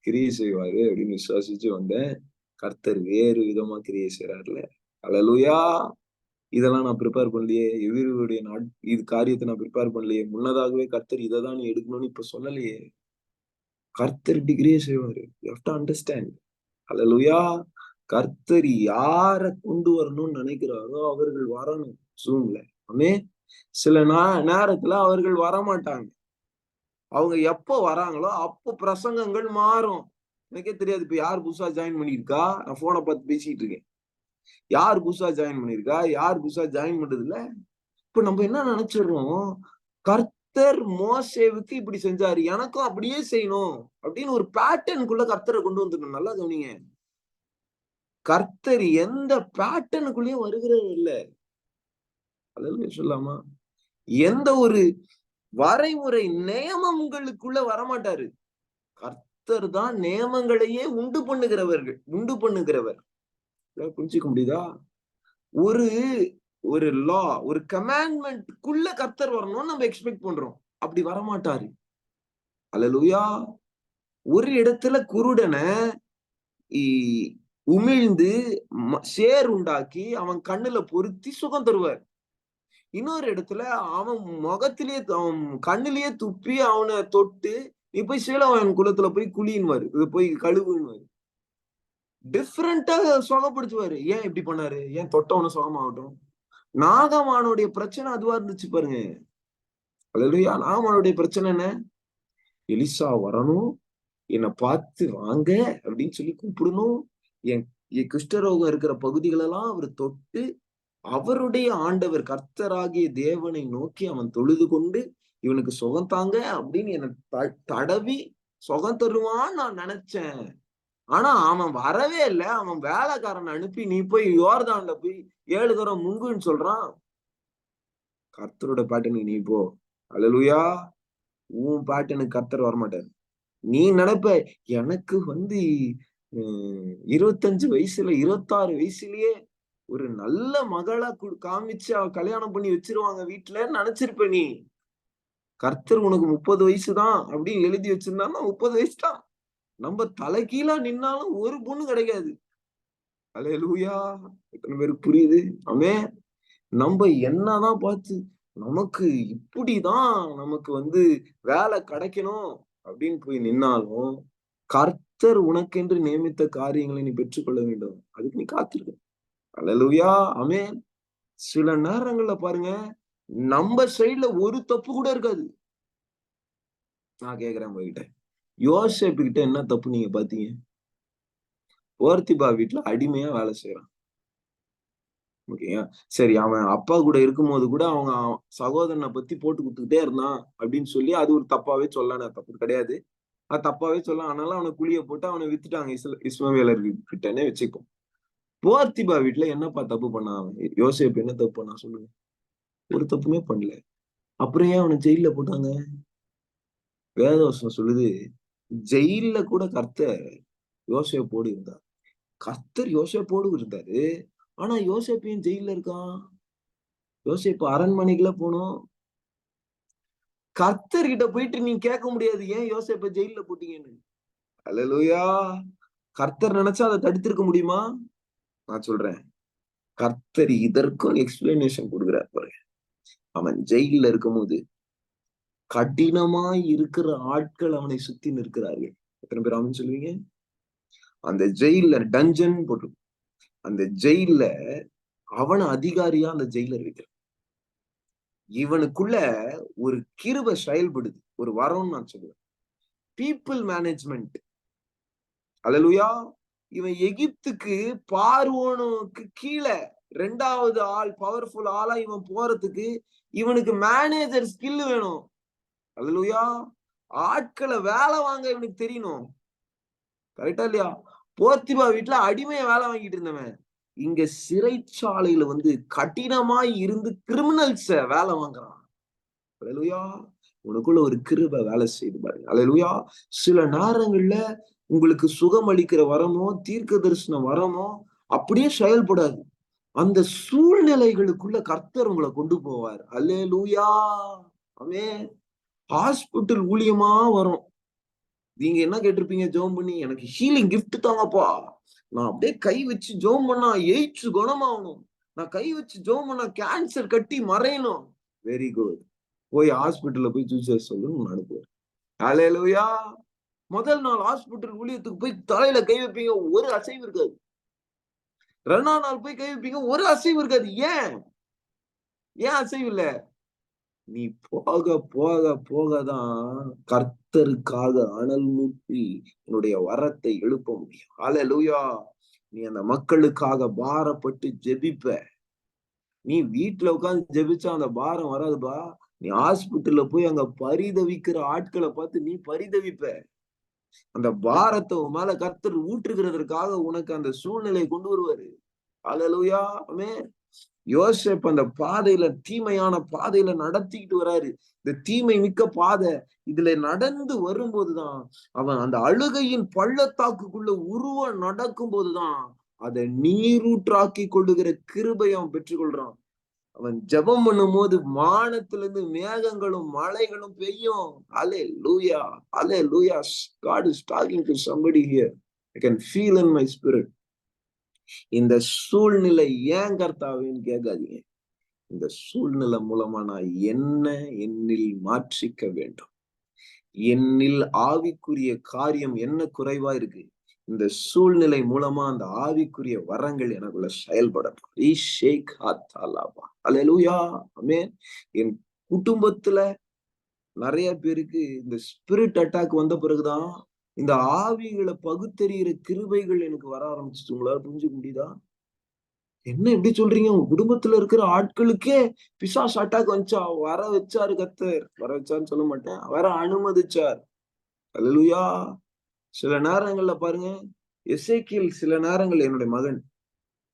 கிரியை செய்வாரு அப்படின்னு விசுவாசிச்சு வந்தேன். கர்த்தர் வேறு விதமா கிரியை செய்யறாருல. அல்லேலூயா. இதெல்லாம் நான் ப்ரிப்பேர் பண்ணலையே. எதிரியுடைய இது காரியத்தை நான் ப்ரிப்பேர் பண்ணலையே. முன்னதாகவே கர்த்தர் இதை தான் நீ எடுக்கணும்னு இப்ப சொல்லலையே. கர்த்தர் டிகிரியே செய்வாரு. You have to understand. அல்லேலூயா. கர்த்தர் யார கொண்டு வரணும்னு நினைக்கிறாரோ அவர்கள் வரணும் ஜூம்ல. ஆமென். சில நேரத்துல அவர்கள் வரமாட்டாங்க. அவங்க எப்ப வராங்களோ அப்போ பிரசங்கங்கள் மாறும். எனக்கே தெரியாது இப்ப யார் புதுசா ஜாயின் பண்ணிருக்கா. நான் போனை பார்த்து பேசிட்டு இருக்கேன். யார் புதுசா ஜாயின் பண்ணிருக்கா, யார் புதுசா ஜாயின் பண்றது இல்ல. இப்ப நம்ம என்ன நினைச்சிடறோம், கர்த்தர் மோசேவுக்கு இப்படி செஞ்சாரு, எனக்கும் அப்படியே செய்யணும் அப்படின்னு ஒரு பேட்டர்னுக்குள்ள கர்த்தரை கொண்டு வந்துடணும். நல்லா கவனிங்க. கர்த்தர் எந்த பேட்டர்னுக்குள்ளேயும் வருகிறது இல்ல. அதெல்லாம் சொல்லாமா? எந்த ஒரு வரைமுறை நியமங்களுக்குள்ள வரமாட்டாரு. கர்த்தர் தான் நியமங்களையே உண்டு பண்ணுகிறவர். புரிஞ்சுக்க முடியுதா? ஒரு ஒரு லா, ஒரு கமாண்ட்மெண்ட்குள்ள கர்த்தர் வரணும்னு நம்ம எக்ஸ்பெக்ட் பண்றோம். அப்படி வரமாட்டாரு. அல்லேலூயா. ஒரு இடத்துல குருடனை உமிழ்ந்து சேர் உண்டாக்கி அவன் கண்ணுல பொருத்தி சுகம் தருவார். இன்னொரு இடத்துல அவன் முகத்திலேயே அவன் கண்ணிலேயே துப்பி அவனை தொட்டு நீ போய் சீலவாயன் குளத்துல போய் குளின்வாரு, போய் கழுவுன்னுவாரு. டிஃப்ரெண்டா சுகப்படுத்துவாரு. ஏன் இப்படி பண்ணாரு? ஏன் தொட்டவன சுகமாகட்டும். நாகமானுடைய பிரச்சனை அதுவா இருந்துச்சு பாருங்க. அல்லேலூயா. நாகமானுடைய பிரச்சனை என்ன? எலிசா வரணும், என்னை பார்த்து வாங்க அப்படின்னு சொல்லி கூப்பிடணும். என் குஷ்டரோகம் இருக்கிற பகுதிகளெல்லாம் அவர் தொட்டு அவருடைய ஆண்டவர் கர்த்தராகிய தேவனை நோக்கி அவன் தொழுது கொண்டு இவனுக்கு சுகம் தாங்க அப்படின்னு என்னை தடவி சுகம் தருவான்னு நான் நினைச்சேன். ஆனா அவன் வரவே இல்லை. அவன் வேலைக்காரனை அனுப்பி நீ போய் யோர்தான்ல போய் 7 தரம் முங்குன்னு சொல்றான். கர்த்தரோட பேட்டனுக்கு நீ போ. அல்லேலூயா. உன் பேட்டனுக்கு கர்த்தர் வரமாட்டாரு. நீ நினைப்ப எனக்கு 25 வயசுல 26 வயசுலயே ஒரு நல்ல மகளா காமிச்சு அவ கல்யாணம் பண்ணி வச்சிருவாங்க வீட்டுல நினைச்சிருப்ப நீ. கர்த்தர் உனக்கு 30 வயசுதான் அப்படின்னு எழுதி வச்சிருந்தான்னா 30 வயசு தான். நம்ம தலைகீழா நின்னாலும் ஒரு பொண்ணு கிடைக்காது. அல்லேலூயா. எத்தனை பேருக்கு புரியுது? ஆமென். நம்ம என்னதான் பார்த்து நமக்கு இப்படிதான் நமக்கு வேலை கிடைக்கணும் அப்படின்னு போய் நின்னாலும் கர்த்தர் உனக்கென்று நியமித்த காரியங்களை நீ பெற்றுக்கொள்ள வேண்டும். அதுக்கு நீ காத்திருக்க. அல்லேலூயா. ஆமென். சில நேரங்கள்ல பாருங்க நம்ம சைடுல ஒரு தப்பு கூட இருக்காது. நான் கேக்குறேன் உங்ககிட்ட, யோசேப்பு கிட்ட என்ன தப்பு நீங்க பாத்தீங்க? போர்த்திபா வீட்டுல அடிமையா வேலை செய்யறான். ஓகேயா? சரி, அவன் அப்பா கூட இருக்கும்போது கூட அவங்க சகோதரனை பத்தி போட்டு கொடுத்துக்கிட்டே இருந்தான் அப்படின்னு சொல்லி அது ஒரு தப்பாவே சொல்லலாம். தப்பு கிடையாது. அது தப்பாவே சொல்லலாம். ஆனாலும் அவனை குழிய போட்டு அவனை வித்துட்டாங்க இஸ்மவேலர் கிட்டனே வச்சுக்கோ. போர்த்திபா வீட்டுல என்னப்பா தப்பு பண்ணான் அவன்? யோசேப்பு என்ன தப்பு பண்ணா சொல்லுங்க? ஒரு தப்புமே பண்ணல. அப்புறம் ஏன் அவனை ஜெயில போட்டாங்க? வேதவசனம் சொல்லுது, ஜெயில கூட கர்த்தர் யோசேப்போடு இருந்தார். கர்த்தர் யோசேப்போடு இருந்தாரு. ஆனா யோசேப்பையும் ஜெயில இருக்கான். யோசேப்பு அரண்மனைக்குள்ள போனோம். கர்த்தர் கிட்ட போயிட்டு நீ கேட்க முடியாது, ஏன் யோசேப்ப ஜெயில போட்டீங்கன்னு. அல்லேலூயா. கர்த்தர் நினைச்சா அதை தடுத்திருக்க முடியுமா? நான் சொல்றேன், கர்த்தர் இதற்கும் எக்ஸ்பிளனேஷன் கொடுக்கிறார் பாருங்க. அவன் ஜெயில இருக்கும்போது கடினமாய் இருக்கிற ஆட்கள் அவனை சுத்தி நிற்கிறார்கள். எத்தனை பேர் அவன் சொல்லுவீங்க? அந்த ஜெயில டஞ்சன் போட்டு, அந்த ஜெயில அவன அதிகாரியா அந்த ஜெயிலர் வைக்கிறான். இவனுக்குள்ள ஒரு கிருபை செயல்படுது, ஒரு வரம்னு நான் சொல்லுவேன். People management. அல்லேலூயா. இவன் எகிப்துக்கு பார்வோனுக்கு கீழே 2வது ஆள், பவர்ஃபுல் ஆளா இவன் போறதுக்கு இவனுக்கு மேனேஜர் ஸ்கில் வேணும். அல்லேலூயா. ஆட்களை வேலை வாங்க இவனுக்கு தெரியணும். கரெக்டா இல்லையா? போர்த்திபா வீட்டுல அடிமைய வேலை வாங்கிட்டு இருந்தவன் இங்க சிறைச்சாலையில கடினமாய் இருந்து கிரிமினல்ஸ வேலை வாங்குறான். அல்லேலூயா. உனக்குள்ள ஒரு கிருபை வேலை செய்து பாருங்க. அல்லேலூயா. சில நேரங்கள்ல உங்களுக்கு சுகம் அளிக்கிற வரமோ, தீர்க்க தரிசனம் வரமோ அப்படியே செயல்படாது. அந்த சூழ்நிலைகளுக்குள்ள கர்த்தர் உங்களை கொண்டு போவார். அல்லேலூயா. ஆமென். ஹாஸ்பிட்டல் ஊழியமா வரும். நீங்க என்ன கேட்டிருப்பீங்க ஜெபம் பண்ணி? எனக்கு ஹீலிங் கிஃப்ட் தாங்கப்பா. நான் அப்படியே கை வச்சு ஜெபம் பண்ணா எய்ட்ஸ் குணமாகணும். நான் கை வச்சு ஜெபம் பண்ணா கேன்சர் கட்டி மறையணும். Very good. போய் ஹாஸ்பிட்டல்ல போய் ஜூசஸ் சொல்லுன்னு அனுப்புவார். ஹல்லேலூயா. முதல் நாள் ஹாஸ்பிட்டல் ஊழியத்துக்கு போய் தலையில கை வைப்பீங்க, ஒரு அசைவு இருக்காது. 2ஆம் நாள் போய் கை வைப்பீங்க, ஒரு அசைவு இருக்காது. ஏன் அசைவு இல்ல? நீ போக போக போகதான் கர்த்தருக்காக அனல் மூட்டி உன்னுடைய வரத்தை எழுப்ப முடியும். ஹல்லேலூயா. நீ அந்த மக்களுக்காக பாரப்பட்டு ஜெபிப்ப. நீ வீட்டுல உட்கார்ந்து ஜெபிச்சா அந்த பாரம் வராதுப்பா. நீ ஹாஸ்பிட்டல்ல போய் அங்க பரிதவிக்கிற ஆட்களை பார்த்து நீ பரிதவிப்ப. அந்த பாரத்தை உன் மேல கர்த்தர் ஊற்றுகிறதற்காக உனக்கு அந்த சூழ்நிலை கொண்டு வருவாரு. ஹல்லேலூயா. ஆமென். யோசேப்பு அந்த பாதையில, தீமையான பாதையில நடத்திக்கிட்டு வராரு. இந்த தீமை மிக்க பாதை இதுல நடந்து வரும்போதுதான் அவன் அந்த அழுகையின் பள்ளத்தாக்குக்குள்ள நடக்கும் போதுதான் அதை நீரூற்றாக்கி கொள்ளுகிற கிருபையை அவன் பெற்றுக்கொள்றான். அவன் ஜெபம் பண்ணும் போது வானத்திலிருந்து மேகங்களும் மழைகளும் பெய்யும். அல்லேலூயா. அல்லேலூயா. God is talking to somebody here. I can feel in my spirit. இந்த சூழ்நிலை ஏன் கர்த்தாவேன்னு கேட்காதீங்க. இந்த சூழ்நிலை மூலமா நான் என்ன என்னில் மாற்றிக்க வேண்டும்? என்னில் ஆவிக்குரிய காரியம் என்ன குறைவா இருக்கு? இந்த சூழ்நிலை மூலமா அந்த ஆவிக்குரிய வரங்கள் எனக்குள்ள செயல்படணும். அல்லேலூயா. ஆமென். என் குடும்பத்துல நிறைய பேருக்கு இந்த ஸ்பிரிட் அட்டாக் வந்த பிறகுதான் இந்த ஆவிகளை பகுத்தறிகிற கிருபைகள் எனக்கு வர ஆரம்பிச்சுட்டு. உங்களால புரிஞ்சுக்க முடியுதா? என்ன எப்படி சொல்றீங்க? உங்க குடும்பத்துல இருக்கிற ஆட்களுக்கே பிசாசு அட்டாக் வந்துச்சா? வர வச்சாரு கர்த்தர். வர வச்சாருன்னு சொல்ல மாட்டேன், வர அனுமதிச்சார். அல்லேலூயா. சில நேரங்கள்ல பாருங்க, எசேக்கியேல் சில நேரங்கள், என்னுடைய மகன்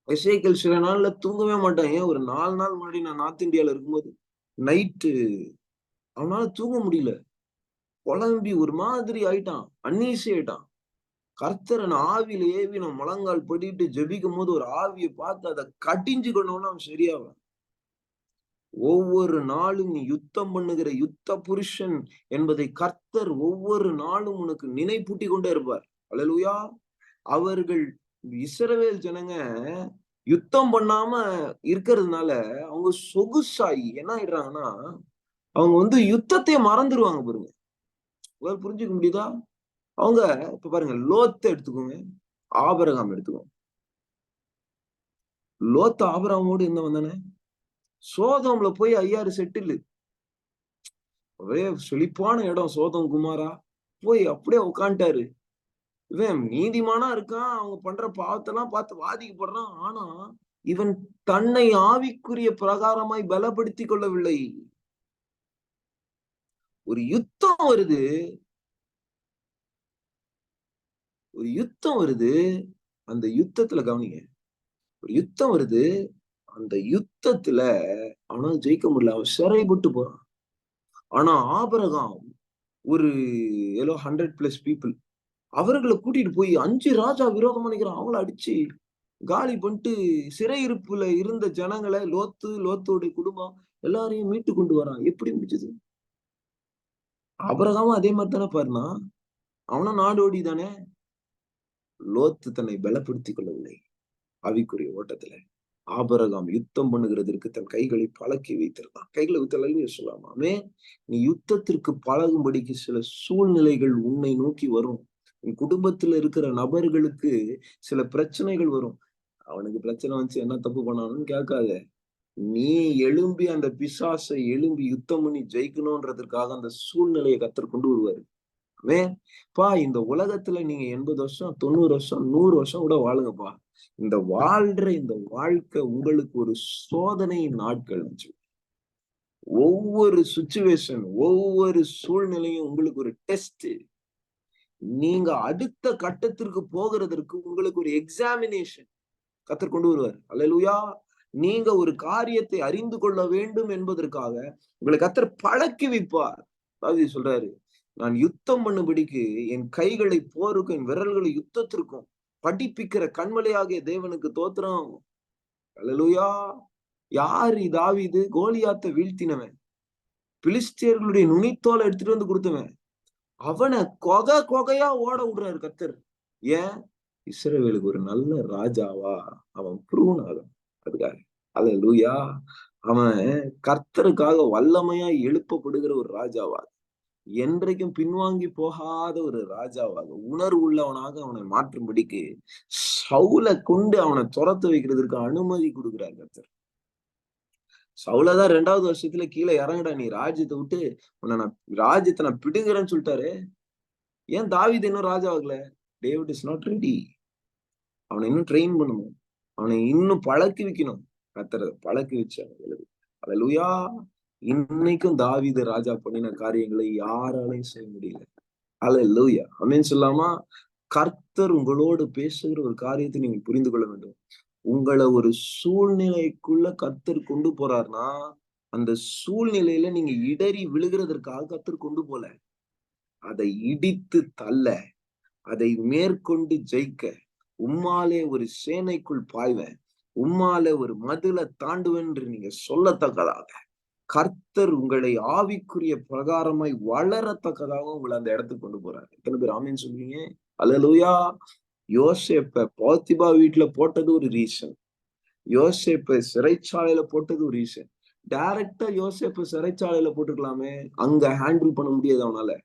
எசேக்கியேல் சில நாள்ல தூங்கவே மாட்டான். ஏன்? ஒரு 4 நாள் முன்னாடி நான் நார்த் இந்தியால இருக்கும்போது நைட்டு அவனால தூங்க முடியல. குழம்பி ஒரு மாதிரி ஆயிட்டான். அன்னீசி ஆயிட்டான். கர்த்தரன் ஆவியில ஏவி நான் முழங்கால் படிட்டு ஜெபிக்கும் போது ஒரு ஆவியை பார்த்து அதை கடிஞ்சு கொண்டோம்னா அவன் சரியாவான். ஒவ்வொரு நாளும் நீ யுத்தம் பண்ணுகிற யுத்த புருஷன் என்பதை கர்த்தர் ஒவ்வொரு நாளும் உனக்கு நினைப்பூட்டி கொண்டே இருப்பார். அல்லேலூயா. அவர்கள் இஸ்ரவேல் ஜனங்க யுத்தம் பண்ணாம இருக்கிறதுனால அவங்க சொகுசாயி என்ன ஆயிடுறாங்கன்னா, அவங்க யுத்தத்தையே மறந்துடுவாங்க பாருங்க. உங்களால புரிஞ்சுக்க முடியுதா? அவங்க இப்ப பாருங்க, லோத்த எடுத்துக்கோங்க, ஆபிரகாம் எடுத்துக்கோங்க. லோத்து ஆபிரகாமோடு இருந்தவன் தானே. சோதோம்ல போய் 5000 செட்டில், ஒரே செழிப்பான இடம் சோதம் குமாரா, போய் அப்படியே உட்காந்துட்டாரு. இவன் நீதிமானா இருக்கான், அவங்க பண்ற பாவத்தெல்லாம் பார்த்து வாதிக்கப்படுறான். ஆனா இவன் தன்னை ஆவிக்குரிய பிரகாரமாய் பலப்படுத்திக் கொள்ளவில்லை. ஒரு யுத்தம் வருது, ஒரு யுத்தம் வருது, அந்த யுத்தத்துல கவனிங்க, ஒரு யுத்தம் வருது, அந்த யுத்தத்துல அவனால ஜெயிக்க முடியல, அவன் சிறைப்பட்டு போறான். ஆனா ஆபிரகாம் ஒரு ஏதோ 100+ பீப்புள் அவர்களை கூட்டிட்டு போய் 5 ராஜா விரோதமா நிக்கிறான், அவங்கள அடிச்சு காலி பண்ணிட்டு சிறையிருப்புல இருந்த ஜனங்களை, லோத்தோடைய குடும்பம் எல்லாரையும் மீட்டு கொண்டு வரான். எப்படி முடிச்சது? ஆபிரகாமும் அதே மாதிரி தானே பாருனா, அவனும் நாடோடி தானே. லோத்து தன்னை பலப்படுத்திக் கொள்ளவில்லை ஆவிக்குரிய ஓட்டத்துல. ஆபிரகாம் யுத்தம் பண்ணுகிறதற்கு தன் கைகளை பழக்கி வைத்திருந்தான். கைகளை வித்தலன்னு சொல்லாமே. நீ யுத்தத்திற்கு பழகும்படிக்கு சில சூழ்நிலைகள் உன்னை நோக்கி வரும். உன் குடும்பத்துல இருக்கிற நபர்களுக்கு சில பிரச்சனைகள் வரும். அவனுக்கு பிரச்சனை வந்துச்சு, என்ன தப்பு பண்ணான்னு கேட்காத. நீ எழும்பி அந்த பிசாசை எழும்பி யுத்தம் பண்ணி ஜெயிக்கணும்ன்றதுக்காக அந்த சூழ்நிலையை கத்தர் கொண்டு வருவாரு. பா இந்த உலகத்துல நீங்க 80 வருஷம் 90 வருஷம் 100 வருஷம் கூட வாழுங்கப்பா. இந்த வாழ்ற இந்த வாழ்க்கை உங்களுக்கு ஒரு சோதனை நாட்கள். ஒவ்வொரு சுச்சுவேஷன், ஒவ்வொரு சூழ்நிலையும் உங்களுக்கு ஒரு டெஸ்ட். நீங்க அடுத்த கட்டத்திற்கு போகிறதற்கு உங்களுக்கு ஒரு எக்ஸாமினேஷன் கத்தர் கொண்டு வருவார். அல்லேலூயா. நீங்க ஒரு காரியத்தை அறிந்து கொள்ள வேண்டும் என்பதற்காக உங்களை கத்தர் பழக்கி வைப்பார். தாவீது சொல்றாரு, நான் யுத்தம் பண்ணும்படிக்கு என் கைகளை போருக்கும் என் விரல்களை யுத்தத்திற்கும் படிப்பிக்கிற கண்மலையாகிய தேவனுக்கு தோத்திரம். அல்லேலூயா. யாரு தாவீது? கோலியாத்தை வீழ்த்தினவன், பிலிஸ்தியர்களுடைய நுனித்தோலை எடுத்துட்டு வந்து கொடுத்தவன். அவனை கொகையா ஓட விடுறாரு கத்தர். ஏன்? இஸ்ரவேலுக்கு ஒரு நல்ல ராஜாவா அவன் ப்ரூவ் ஆகும். அதுக்காக அல்லேலூயா. அவன் கர்த்தருக்காக வல்லமையா எழுப்பப்படுகிற ஒரு ராஜாவா, என்றைக்கும் பின்வாங்கி போகாத ஒரு ராஜாவாக, உணர்வு உள்ளவனாக அவனை மாற்றும்படிக்கு சவுலை கொண்டு அவனை துரத்து வைக்கிறதுக்கு அனுமதி கொடுக்கிறார் கர்த்தர். சவுலதான் 2வது வருஷத்துல கீழே இறங்கடா, நீ ராஜ்யத்தை விட்டு உன்னை நான் ராஜ்யத்தை நான் பிடுங்குறேன்னு சொல்லிட்டாரு. ஏன் தாவீது இன்னும் ராஜா ஆகல? David is not ready. அவனை இன்னும் ட்ரெயின் பண்ணணும், அவனை இன்னும் பழக்கி வைக்கணும். கர்த்தர் பழக்கி வச்சாங்க. அல்லேலூயா. இன்னைக்கும் தாவீது ராஜா பண்ணின காரியங்களை யாராலையும் செய்ய முடியல. அல்லேலூயா. ஆமென் சொல்லாமா? கர்த்தர் உங்களோடு பேசுகிற ஒரு காரியத்தை நீங்க புரிந்து கொள்ள வேண்டும். உங்களை ஒரு சூழ்நிலைக்குள்ள கர்த்தர் கொண்டு போறார்னா, அந்த சூழ்நிலையில நீங்க இடறி விழுகிறதற்காக கர்த்தர் கொண்டு போல, அதை இடித்து தள்ள, அதை மேற்கொண்டு ஜெயிக்க, உம்மாலே ஒரு சேனைக்குள் பாய்வேன், உம்மாலே ஒரு மதிலை தாண்டுவேன் என்று நீங்க சொல்லத்தக்கதாக கர்த்தர் உங்களை ஆவிக்குரிய பிரகாரமாய் வளரத்தக்கதாக உங்களை அந்த இடத்துக்கு கொண்டு போறாரு. எத்தனை பேர் ஆமீன் சொல்றீங்க? அல்லேலூயா. யோசேப்ப போத்திபா வீட்டுல போட்டது ஒரு ரீசன், யோசேப்ப சிறைச்சாலையில போட்டது ஒரு ரீசன். டைரக்டா யோசேப்ப சிறைச்சாலையில போட்டுக்கலாமே, அங்க ஹேண்டில் பண்ண முடியாது அவனால.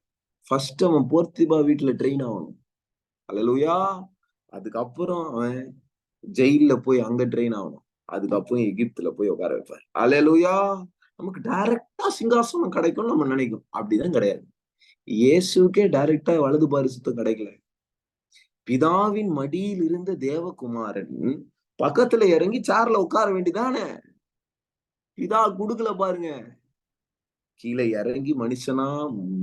ஃபர்ஸ்ட் அவன் போர்த்திபா வீட்டுல ட்ரெயின் ஆகணும். அல்லேலூயா. அதுக்கப்புறம் அவன் ஜெயில போய் அங்க ட்ரெயின் ஆகணும். அதுக்கப்புறம் எகிப்துல போய் உட்கார வைப்பார். அல்லேலூயா. நமக்கு டைரக்டா சிங்காசனம் கிடைக்கும்னு நம்ம நினைக்கும். அப்படிதான் கிடையாது. இயேசுக்கே டைரக்டா வலது பாரிசத்தம் கிடைக்கல. பிதாவின் மடியில் இருந்த தேவகுமாரன் பக்கத்துல இறங்கி சேர்ல உட்கார வேண்டிதானே. பிதா குடுக்கல பாருங்க. கீழே இறங்கி மனுஷனா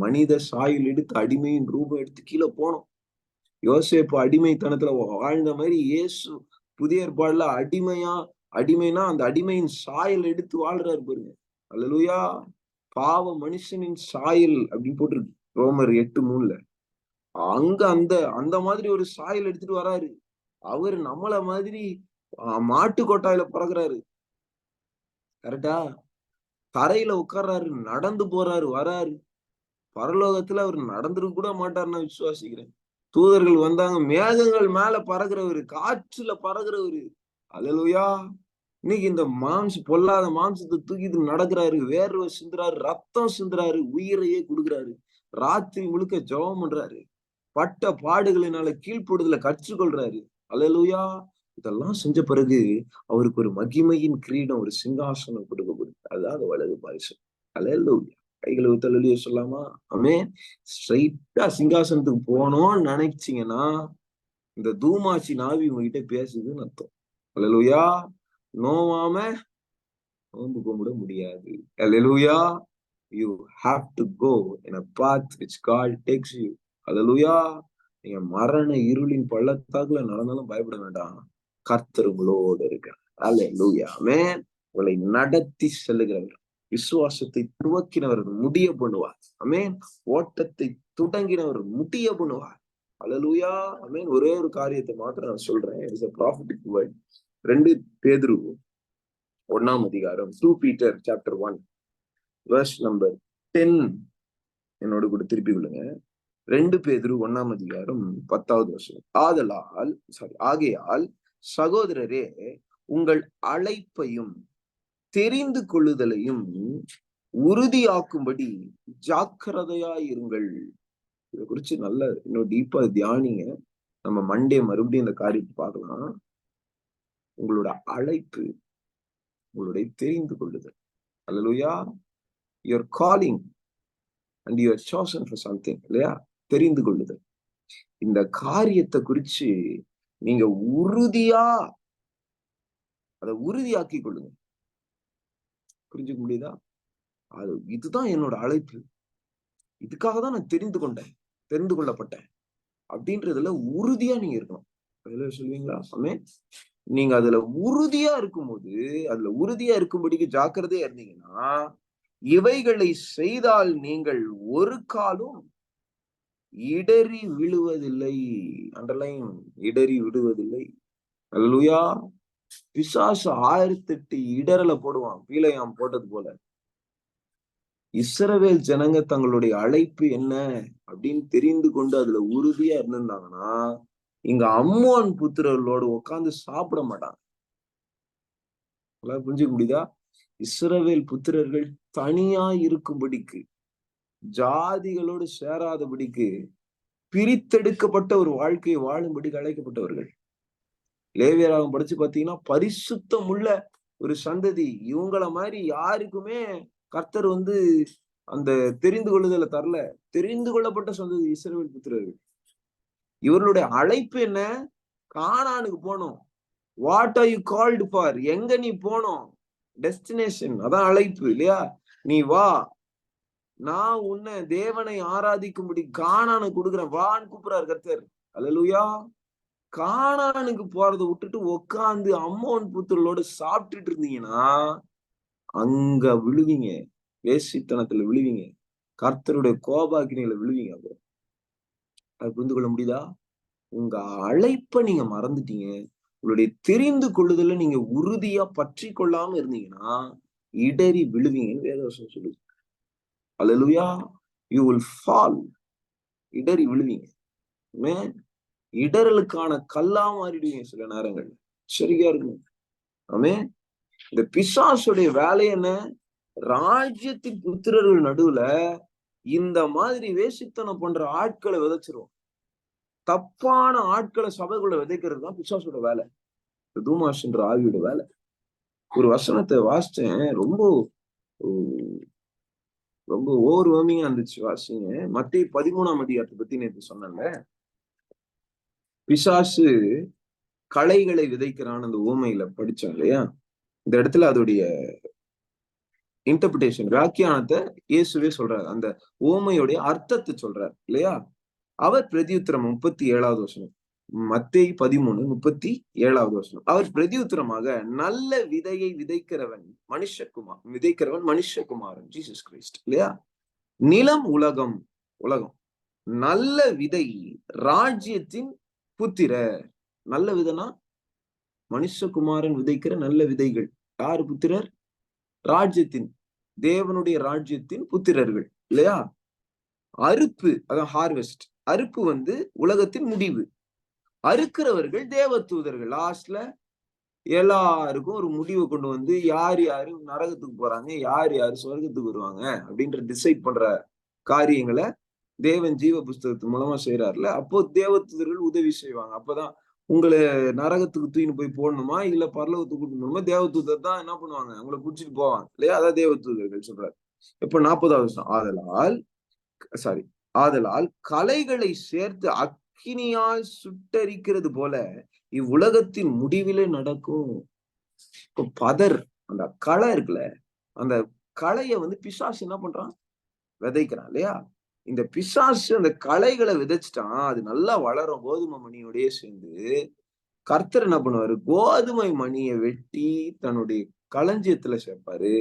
மனித சாயல் எடுத்து அடிமையின் ரூபம் எடுத்து கீழே போனோம். யோசேப்பு அடிமைத்தனத்துல வாழ்ந்த மாதிரி இயேசு புதிய ஏற்பாடுல அடிமைனா அந்த அடிமையின் சாயல் எடுத்து வாழ்றாரு பாருங்க. அல்லேலூயா. பாவ மனுஷனின் சாயல் அப்படின்னு போட்டிருக்கு ரோமர் 8:3. அங்க அந்த அந்த மாதிரி ஒரு சாயல் எடுத்துட்டு வராரு. அவர் நம்மள மாதிரி மாட்டு கொட்டாயில பிறகுறாரு. கரெக்டா? தரையில உட்கார்றாரு, நடந்து போறாரு, வராரு. பரலோகத்துல அவர் நடந்துருக்க கூட மாட்டார், நான் விசுவாசிக்கிறேன். தூதர்கள் வந்தாங்க, மேகங்கள் மேல பறகுறவரு, காற்றுல பறகுறவரு. அல்லேலூயா. இன்னைக்கு இந்த பொல்லாத மாம்சத்தை தூக்கிட்டு நடக்கிறாரு, வேர்வை சிந்துறாரு, ரத்தம் சிந்துறாரு, உயிரையே கொடுக்குறாரு. ராத்திரி முழுக்க ஜெபம் பண்றாரு, பட்ட பாடுகளினால கீழ்ப்படுதல கற்றுக்கொள்றாரு. அல்லேலூயா. இதெல்லாம் செஞ்ச பிறகு அவருக்கு ஒரு மகிமையின் கிரீடம், ஒரு சிங்காசனம் கொடுக்கப்படுது. அதுதான் அந்த வலது பாரிசம். அல்லேலூயா. கைகளை ஊத்தலையே சொல்லாமா? ஆமென். ஸ்ட்ரைட்டா சிங்காசனத்துக்கு போனோம்னு நினைச்சீங்கன்னா, இந்த தூமாசி நாவி உங்ககிட்ட பேசுதுன்னு அர்த்தம். அல்லேலூயா. நோவாம நோன்பு கும்பிட முடியாது. அல்லேலூயா. You have to go in a path which God takes you. அல்லேலூயா. நீங்க மரண இருளின் பள்ளத்தாக்குல நடந்தாலும் பயப்பட வேண்டாம். கர்த்தர் உங்களோடு இருக்கிறார். அல்லேலூயா. ஆமென். உங்களை நடத்தி செல்லுகிறவர், விசுவாசத்தை துவக்கினவர் முடிய பண்ணுவார். ஆமென். ஓட்டத்தை தொடங்கினவர் முடிய பண்ணுவார். அல்லேலூயா. ஆமென். ஒரே ஒரு காரியத்தை மாத்திரம் நான் சொல்றேன். It's a prophetic word. 2 பேதுரு 1 அதிகாரம், 2 Peter chapter 1 verse number 10. என்னோடு கூட திருப்பி விடுங்க. 2 பேதுரு 1 அதிகாரம் 10வது வசனம். ஆகையால் சகோதரரே, உங்கள் அழைப்பையும் தெரிந்து கொள்ளுதலையும் உறுதியாக்கும்படி ஜாக்கிரதையாயிருங்கள். இதை குறிச்சு நல்ல இன்னும் டீப்பா தியானிங்க. நம்ம மண்டே மறுபடியும் இந்த காரியத்தை பார்க்கலாம். உங்களோட அழைப்பு, உங்களுடைய தெரிந்து கொள்ளுதல். அல்லேலூயா. Your calling and you are chosen for something. இல்லையா? தெரிந்து கொள்ளுதல். இந்த காரியத்தை குறிச்சு நீங்க அதை உறுதியாக்கி கொள்ளுங்க. புரிஞ்சுக்க முடியுதா? இதுதான் என்னோட அழைப்பு, இதுக்காக தான் நான் தெரிந்து கொள்ளப்பட்டேன் அப்படின்றதுல உறுதியா நீங்க இருக்கணும். அதுல சொல்லுவீங்களா? ஆமென். நீங்க அதுல உறுதியா இருக்கும்போது, அதுல உறுதியா இருக்கும்படிக்கு ஜாக்கிரதையா இருந்தீங்கன்னா, இவைகளை செய்தால் நீங்கள் ஒரு காலும் இடறி விழுவதில்லை. அண்டர்லைன், இடறி விடுவதில்லை. அல்லேலூயா. பிசாசு 1008 இடரல போடுவான், பீலையாம் போட்டது போல. இஸ்ரவேல் ஜனங்க தங்களுடைய அழைப்பு என்ன அப்படின்னு தெரிந்து கொண்டு அதுல உறுதியா இருந்திருந்தாங்கன்னா, இங்க அம்மோன் புத்திரர்களோடு உட்கார்ந்து சாப்பிட மாட்டாங்க. புரிஞ்சுக்க முடியுதா? இஸ்ரவேல் புத்திரர்கள் தனியா இருக்கும்படிக்கு, ஜாதிகளோடு சேராதபடிக்கு, பிரித்தெடுக்கப்பட்ட ஒரு வாழ்க்கையை வாழும்படிக்கு அழைக்கப்பட்டவர்கள். லேவியராகம் படிச்சு பாத்தீங்கன்னா, பரிசுத்தம் உள்ள ஒரு சந்ததி. இவங்கள மாதிரி யாருக்குமே கர்த்தர் அந்த தெரிந்து கொள்ளுதலை தரல. தெரிந்து கொள்ளப்பட்ட சந்ததி இஸ்ரவேல் புத்திரர்கள். இவர்களுடைய அழைப்பு என்ன? கானானுக்கு போனோம். What are you called for? எங்க நீ போனோம்? டெஸ்டினேஷன். அதான் அழைப்பு, இல்லையா? நீ வா, நான் உன்னை தேவனை ஆராதிக்கும்படி கானானுக்கு கொடுக்குறேன், வான்னு கூப்பிடுறாரு கர்த்தர். அல்லேலூயா. கானானுக்கு போறதை விட்டுட்டு உட்கார்ந்து அம்மோன் புத்திரர்களோடு சாப்பிட்டுட்டு இருந்தீங்கன்னா அங்க விழுவீங்க. வேசித்தனத்துல விழுவீங்க. கர்த்தருடைய கோபாக்கினியில விழுவீங்க. அது புரிந்து கொள்ள முடியுதா? உங்க அழைப்பை நீங்க மறந்துட்டீங்க. உங்களுடைய தெரிந்து கொள்ளுதல நீங்க உறுதியா பற்றி கொள்ளாம இருந்தீங்கன்னா இடறி விழுவீங்கன்னு வேதவசனம் சொல்லுது. அல்லேலூயா. You will fall. இடறி விழுவீங்க. இடறலுக்கான கல்லா மாறிடுவீங்க சில நேரங்கள். சரியா இருக்கும். ஆமென். இந்த பிசாசுடைய வேலை என்ன? ராஜ்யத்தின் புத்திரர்கள் நடுவுல இந்த மாதிரி வேசித்தனம் பண்ற ஆட்களை விதைச்சிருவோம். தப்பான ஆட்களை சபைக்குள்ள விதைக்கிறது தான் பிசாசோட வேலை. தூமாஸ்ன்ற ஆவியோட வேலை. ஒரு வசனத்தை வாசிச்சேன், ரொம்ப ரொம்ப ஓவர்வெல்மிங்கா இருந்துச்சு. வாசிங்க. மத்தேயு 13ஆம் அதிகாரத்தை பத்தி நேற்று சொன்னேன்ல. பிசாசு களைகளை விதைக்கிறான், அந்த ஊமையில படிச்சோம் இல்லையா? இந்த இடத்துல அதோடைய இன்டர்பிரேஷன், வியாக்கியானத்தை இயேசுவே சொல்றாரு. அந்த ஊமையுடைய அர்த்தத்தை சொல்றாரு இல்லையா? அவர் பிரதியுத்தரம் 37வது வசனம். மத்தேயு 13:37வது வசனம். அவர் பிரதியுத்தரமாக, நல்ல விதையை விதைக்கிறவன் மனுஷகுமாரன், ஜீசஸ் கிறிஸ்ட் இல்லையா? நிலம் உலகம். நல்ல விதை ராஜ்யத்தின் புத்திரர். நல்ல விதைனா மனுஷகுமாரன் விதைக்கிற நல்ல விதைகள். யாரு புத்திரர்? ராஜ்யத்தின், தேவனுடைய ராஜ்யத்தின் புத்திரர்கள் இல்லையா? அறுப்பு, அதான் ஹார்வெஸ்ட். அறுப்பு உலகத்தின் முடிவு. அறுக்கிறவர்கள் தேவ தூதர்கள். லாஸ்ட்ல எல்லாருக்கும் ஒரு முடிவை கொண்டு யார் யாரு நரகத்துக்கு போறாங்க, யார் யாரு சொர்க்கத்துக்கு வருவாங்க அப்படின்ற டிசைட் பண்ற காரியங்களை தேவன் ஜீவ புஸ்தகத்து மூலமா செய்யறாருல. அப்போ தேவ தூதர்கள் உதவி செய்வாங்க. அப்பதான் உங்களை நரகத்துக்கு தூக்கின்னு போய் போடணுமா இல்ல பரலோகத்துக்கு கூட்டு போகணுமா, தேவ தூதர் தான் என்ன பண்ணுவாங்க, உங்களை குடிச்சிட்டு போவாங்க இல்லையா? அதான் தேவ தூதர்கள் சொல்றாரு. இப்ப 40வது வருஷம். ஆதலால் கலைகளை சேர்த்து அக்கினியால் சுட்டரிக்கிறது போல இவ்வுலகத்தின் முடிவிலே நடக்கும். இப்போ பதர், அந்த களை இருக்குல்ல, அந்த களைய பிசாசு என்ன பண்றான்? விதைக்கிறான் இல்லையா? இந்த பிசாசு அந்த களைகளை விதைச்சிட்டான், அது நல்லா வளரும் கோதுமை மணியோடய சேர்ந்து. கர்த்தர் என்ன பண்ணுவாரு, கோதுமை மணியை வெட்டி தன்னுடைய களஞ்சியத்துல சேர்ப்பாரு,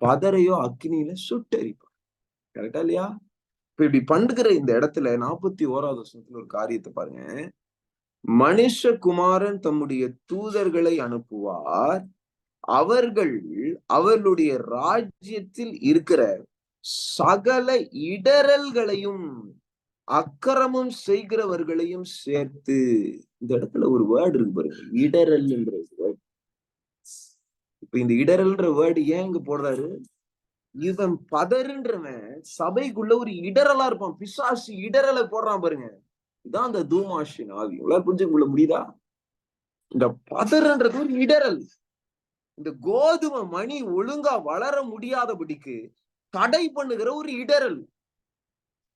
பதரையோ அக்னியில சுட்டரிப்பார். கரெக்டா இல்லையா? இப்ப இப்படி பண்ணுகிற இந்த இடத்துல 41வது வசனத்துல ஒரு காரியத்தை பாருங்க. மனுஷகுமாரன் தம்முடைய தூதர்களை அனுப்புவார், அவர்கள் அவர்களுடைய ராஜ்யத்தில் இருக்கிற சகல இடரல்களையும் அக்கிரமம் செய்கிறவர்களையும் சேர்த்து. இந்த இடத்துல ஒரு வேர்டு இருக்கு பாருங்க, இடரல் என்ற வேர்டு. இப்ப இந்த இடரல்ன்ற வேர்டு ஏன் இங்க போடுறாரு? இவன் பதறுன்றவன் சபைக்குள்ள ஒரு இடரலா இருப்பான். பிசாசு இடரலை போடுறான் பாருங்க. இதான் அந்த தூமாஷின் ஆவி. எல்லாரும் புரிஞ்சுக்க முடியுதா? இந்த பதறுன்றது ஒரு இடரல். இந்த கோதுமை மணி ஒழுங்கா வளர முடியாதபடிக்கு தடை பண்ணுகிற ஒரு இடரல்.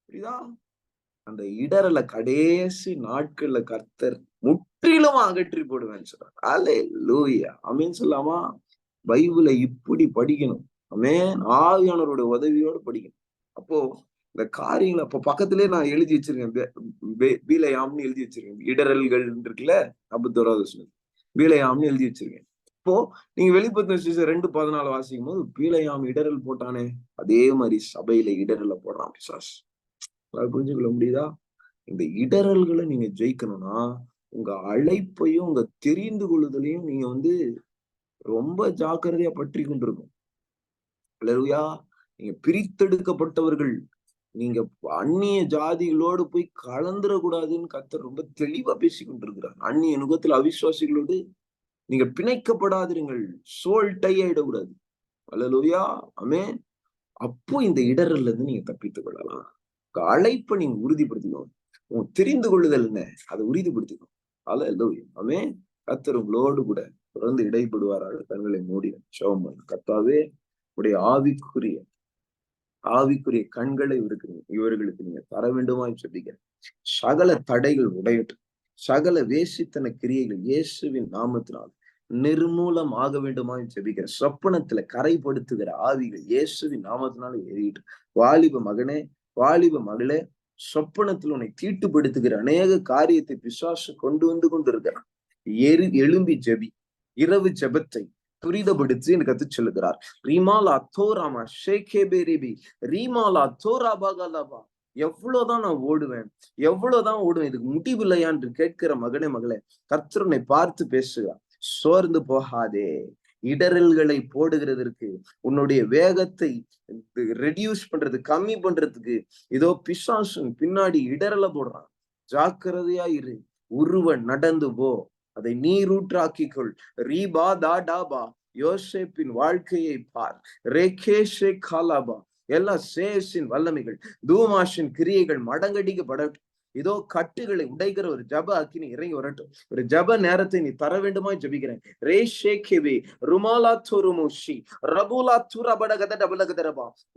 புரியுதா? அந்த இடரலை கடைசி நாட்கள்ல கர்த்தர் முற்றிலும் அகற்றி போடுவேன்னு சொல்றாரு. அல்லேலூயா, ஆமென் சொல்லாமா? பைபிளை இப்படி படிக்கணும். ஆமென். ஆவியானவருடைய உதவியோடு படிக்கணும். அப்போ இந்த காரியங்களை அப்ப பக்கத்திலேயே நான் எழுதி வச்சிருக்கேன். பீலையாம்னு எழுதி வச்சிருக்கேன். இடரல்கள் இருக்குல்ல, 51வது வசனம் பீலையாம்னு எழுதி வச்சிருக்கேன். இப்போ நீங்க வெளிப்படுத்தின விசேஷம் 2:14 வாசிக்கும் போது பீலையாம் இடரல் போட்டானே, அதே மாதிரி சபையில இடரலை போடுறான் பிசாசு. புரிஞ்சுக்கொள்ள முடியுதா? இந்த இடரல்களை நீங்க ஜெயிக்கணும்னா உங்க அழைப்பையும் உங்க தெரிந்து கொள்ளுதலையும் நீங்க ரொம்ப ஜாக்கிரதையா பற்றி கொண்டிருக்கும். அல்லேலூயா. நீங்க பிரித்தெடுக்கப்பட்டவர்கள். நீங்க அந்நிய ஜாதிகளோடு போய் கலந்துடக்கூடாதுன்னு கர்த்தர் ரொம்ப தெளிவா பேசி கொண்டிருக்கிறார். அந்நிய நுகத்துல அவிசுவாசிகளோடு நீங்க பிணைக்கப்படாதிருங்கள். சோல் டை ஆயிடக்கூடாது. அல்லேலூயா, ஆமென். அப்போ இந்த இடரல்ல இருந்து நீங்க தப்பித்துக் கொள்ளலாம். அழைப்பை நீங்க உறுதிப்படுத்திக்கணும். உங்க தெரிந்து கொள்ளுதல் என்ன, அதை உறுதிப்படுத்திக்கணும். அல்லேலூயா, ஆமென். கர்த்தர் உங்களோடு கூட தொடர்ந்து இடைப்படுவாராக. கண்களை மூடி ஜெபம் பண்ணு. கர்த்தாவே, உடைய ஆவிக்குரிய கண்களை இவர்களுக்கு நீங்க தர வேண்டுமா சொல்லிக்கிறேன். சகல தடைகள் உடையட்டும். சகல வேசித்தன கிரியைகள் இயேசுவின் நாமத்தினால் நிர்மூலம் ஆக வேண்டுமா ஜெபிக்கிற. சொப்பனத்துல கரைப்படுத்துகிற ஆவிகள் இயேசுவின் நாமத்தினால ஏறிட்டு. வாலிப மகனே, வாலிப மகளே, சொப்பனத்தில் உன்னை தீட்டுப்படுத்துகிற அநேக காரியத்தை பிசாசு கொண்டு கொண்டிருக்கிறான். எழும்பி ஜெபி. இரவு ஜெபத்தை துரிதப்படுத்தி எனக்கு கத்து சொல்லுகிறார். ரீமாலா தோராமா ஷேகேபேரிபி ரீமாலா தோராபாகலாபா. எவ்வளவுதான் நான் ஓடுவேன், இதுக்கு முடிவில்லையா என்று கேட்கிற மகனே, மகளே, கர்த்தரை பார்த்து பேசுகிறார். சோர்ந்து போகாதே. இடரல்களை போடுகிறதற்கு, உன்னுடைய வேகத்தை ரெடியூஸ் பண்றது, கம்மி பண்றதுக்கு இதோ பிசாசன் பின்னாடி இடரலை போடுறான். ஜாக்கிரதையா இரு. உருவ நடந்து போ, அதை நீரூற்றாக்கிக்கொள். ரீபா தா டாபா. யோசேப்பின் வாழ்க்கையை பார். ரேகேஷே காலாபா. எல்லா சேஷின் வல்லமைகள், தூமாஷின் கிரியைகள் மடங்கடிக்கப்படட்டும். இதோ கட்டுகளை உடைக்கிற ஒரு ஜப அக்கினி இறங்கி வரட்டும். ஒரு ஜப நேரத்தை நீ தர வேண்டுமா ஜபிக்கிறேன்.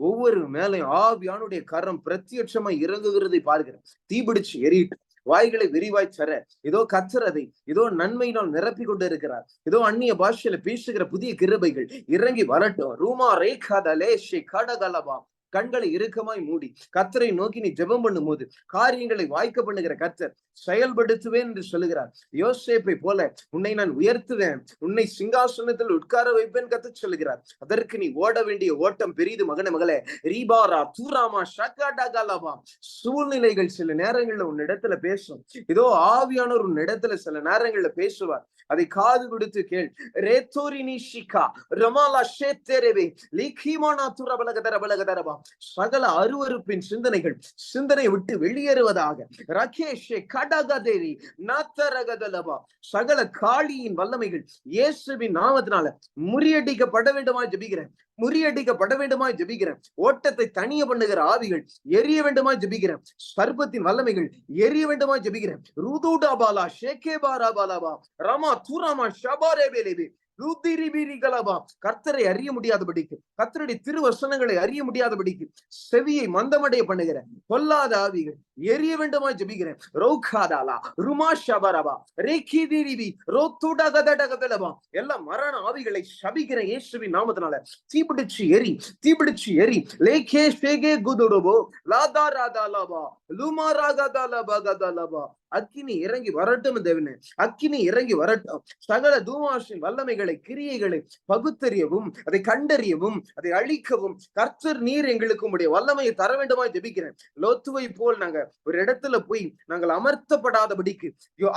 ஒவ்வொரு மேலையும் ஆவியானுடைய கரம் பிரத்யட்சமா இறங்குகிறதை பார்க்கிறேன். தீபிடிச்சு எரியிட்டு வாய்களை விரிவாய் சர. இதோ கத்துறதை இதோ நன்மையினால் நிரப்பி கொண்டு இருக்கிறார். இதோ அந்நிய பாஷையில பேசுகிற புதிய கிருபைகள் இறங்கி வரட்டும். ரூமா ரேகாதலே ஷே கடகலபா. கண்களை இறுக்கமாய் மூடி கர்த்தரை நோக்கி நீ ஜெபம் பண்ணும் போது காரியங்களை வாய்க்க பண்ணுகிற கர்த்தர் செயல்படுத்துவேன் என்று சொல்லுகிறார். யோசேப்பை போல உன்னை நான் உயர்த்துவேன், உன்னை சிங்காசனத்தில் உட்கார வைப்பேன் கர்த்தர் சொல்லுகிறார். அதற்கு நீ ஓட வேண்டிய ஓட்டம் பெரிது மகனே, மகளே. ரீபாரா தூராமா ஷகாடாகாலாபா. சூழ்நிலைகள் சில நேரங்கள்ல உன்னிடத்துல பேசும். இதோ ஆவியானவர் உன்னிடத்துல சில நேரங்கள்ல பேசுவார். அதை காது கொடுத்து கேள். ரேத்தோரினி ஷிகா ரமாலா ஷேத்தேரேவே லீகிமானா துரபலகதரபலகதரபா. சகல அருவருப்பின் சிந்தனை விட்டு வெளியேறுவதாக. ரகேஷே கடகதேரி நாத்தரகதலபா. சகல காளியின் வல்லமைகள் இயேசுவின் நாமத்தினால முறியடிக்கப்பட வேண்டுமாய் ஜெபிக்கிறேன். ஓட்டத்தை தனிய பண்ணுகிற ஆவிகள் எரிய வேண்டுமாய் ஜெபிக்கிறேன். சர்பத்தின் வல்லமைகள் எரிய வேண்டுமாய் ஜெபிக்கிறேன். ருதுடாபாலா ஷேகேபாரா பாலாபா ரமா துராமா ஷபாரேபேலேபே. கர்த்தரை அறிய முடியாதபடிக்கு, கர்த்தருடைய திருவசனங்களை அறிய முடியாதபடிக்கு செவியை மந்தமடைய பண்ணுகிற பொல்லாத ஆவிகள் எரிய வேண்டுமாய் ஜெபிக்கிறேன். ரோகாதாலா ருமா ஷபரபா ரேகி திரிபி ரோத்துடகதடகதலபா எல்லா மரண ஆவிகளை சபிக்கிறேன் இயேசுவின் நாமத்தினால. தீபிடிச்சு எரி, தீபிடிச்சு எரி. லேகே ஷேகே குதுடுபோ லாதா ராதாலபா லுமா ராகதாலபா கதாலபா. அக்கினி இறங்கி வரட்டும் தேவனே, அக்கினி இறங்கி வரட்டும். சகல தூமாஷின் வல்லமைகளை, கிரியைகளை பகுத்தறியவும், அதை கண்டறியவும், அதை அழிக்கவும் கர்த்தர் நீர் எங்களுக்கு உடைய வல்லமையை தர வேண்டுமா ஜெபிக்கிறேன். லோத்துவை போல் நாங்க ஒரு இடத்துல போய் நாங்கள் அமர்த்தப்படாதபடிக்கு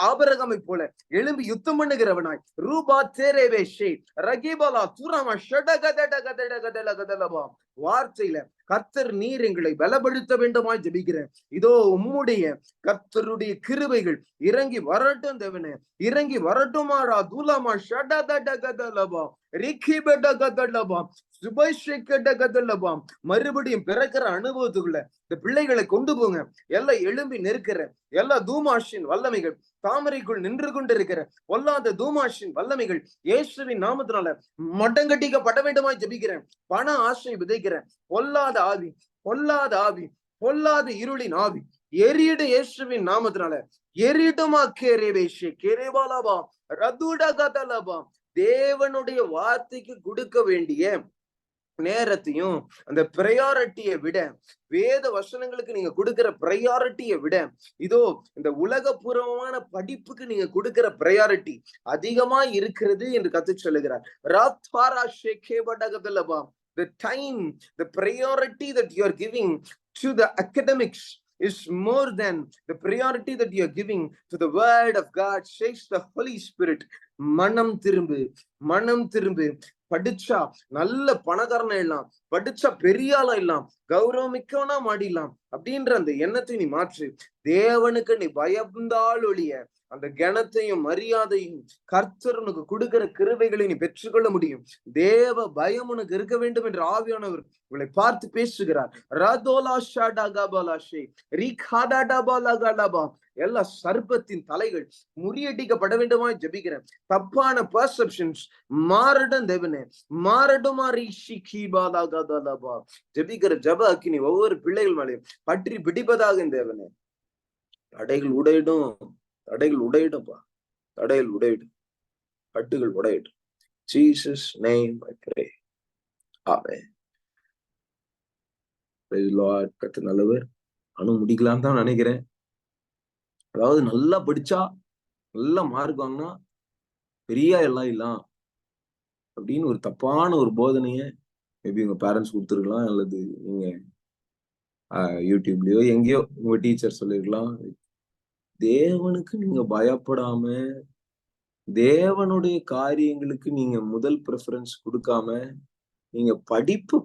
ஆபரகமை போல எழும்பி யுத்தம் பண்ணுகிறவனாய் ரூபா தேரேவேஷே ரகிபலா துரமா ஷடகதடகதடகதலகதலபா வார்த்தையில கர்த்தர் நீர் எங்களை பலப்படுத்த வேண்டுமாய் ஜெபிக்கிறேன். இதோ உம்முடைய கர்த்தருடைய கிருபைகள் இறங்கி வரட்டும் தேவனே, இறங்கி வரட்டுமாடா. தூலமா ஷடகதடகதலபா ரிகிபடகதலபா சுபஷகடகதலபா. மறுபடியும் பிறக்கிற அனுபவத்துக்குள்ள இந்த பிள்ளைகளை கொண்டு போங்க. எல்லாம் எழும்பி நிற்கிற எல்லா தூமாஷின் வல்லமைகள், தாமரைக்குள் நின்று கொண்டிருக்கிற பொல்லாத தூமாஷின் வல்லமைகள் இயேசுவின் நாமத்தினால மட்டங்கட்டிக்கப்பட வேண்டுமாய் ஜெபிக்கிறேன். பண ஆசை விதைக்கிறேன். பொல்லாத ஆவி, பொல்லாத ஆவி, பொல்லாத இருளின் ஆவி எரியிடு இயேசுவின் நாமத்தினால எரிடுமா. கேரேவேஷே கேரேபாலபா ரதுடகதலபா. தேவனுடைய வார்த்தைக்கு கொடுக்க வேண்டிய நேரத்தையும் அந்த ப்ரையாரிட்டியை விட, வேத வசனங்களுக்கு நீங்க கொடுக்கிற ப்ரையாரிட்டியை விட, இதோ இந்த உலகபூர்வமான படிப்புக்கு நீங்க கொடுக்கிற ப்ரையாரிட்டி அதிகமா இருக்கிறது என்று கத்து சொல்லுகிறார். ராத்வாரா ஷேகேபடகதலபா. The time, the priority that you are giving to the academics is more than the priority that you are giving to the word of God, says the Holy Spirit. மனம் திரும்பு, மனம் திரும்பு. படிச்சா நல்ல பணக்காரனா எல்லாம், படிச்சா பெரிய ஆளா எல்லாம், கௌரவமிக்கவனா மாடிடலாம் அப்படின்ற அந்த எண்ணத்தை நீ மாற்று. தேவனுக்கு நீ பயந்தால் ஒழிய அந்த கனத்தையும் மரியாதையும் கர்த்தர் உனக்கு கொடுக்கிற கிருபைகளை நீ பெற்றுக்கொள்ள முடியும். தேவ பயம் உனக்கு இருக்க வேண்டும் என்று ஆவியானவர் உங்களை பார்த்து பேசுகிறார். எல்லா சர்ப்பத்தின் தலைகள் முறியடிக்கப்பட வேண்டுமா ஜெபிக்கிறேன். தப்பான பர்செப்ஷன்ஸ் மாறடும் தேவனே, மாறடுமா. ஜெபிக்கிற ஜப அக்கினி ஒவ்வொரு பிள்ளைகள் மேலையும் பற்றி பிடிப்பதாக தேவனே. தடைகள் உடையிடும், தடைகள் உடையிடும்பா, தடைகள் உடையிடும், கட்டுகள் உடையிடும். Jesus name I pray. ஆமென். Praise Lord. கர்த்தர் நல்லவர். நானும் முடிக்கலான்னு தான் நினைக்கிறேன். அதாவது நல்லா படிச்சா, நல்லா மார்க் வாங்கினா பெரிய எல்லாம் இல்லாம் அப்படின்னு ஒரு தப்பான ஒரு போதனைய மேபி உங்க பேரண்ட்ஸ் கொடுத்துருக்கலாம், அல்லது நீங்க யூடியூப்லயோ எங்கேயோ உங்க டீச்சர் சொல்லிருக்கலாம். தேவனுக்கு நீங்க பயப்படாம, தேவனுடைய காரியங்களுக்கு நீங்க முதல் ப்ரிஃபரன்ஸ் கொடுக்காம, நீங்க படிப்பு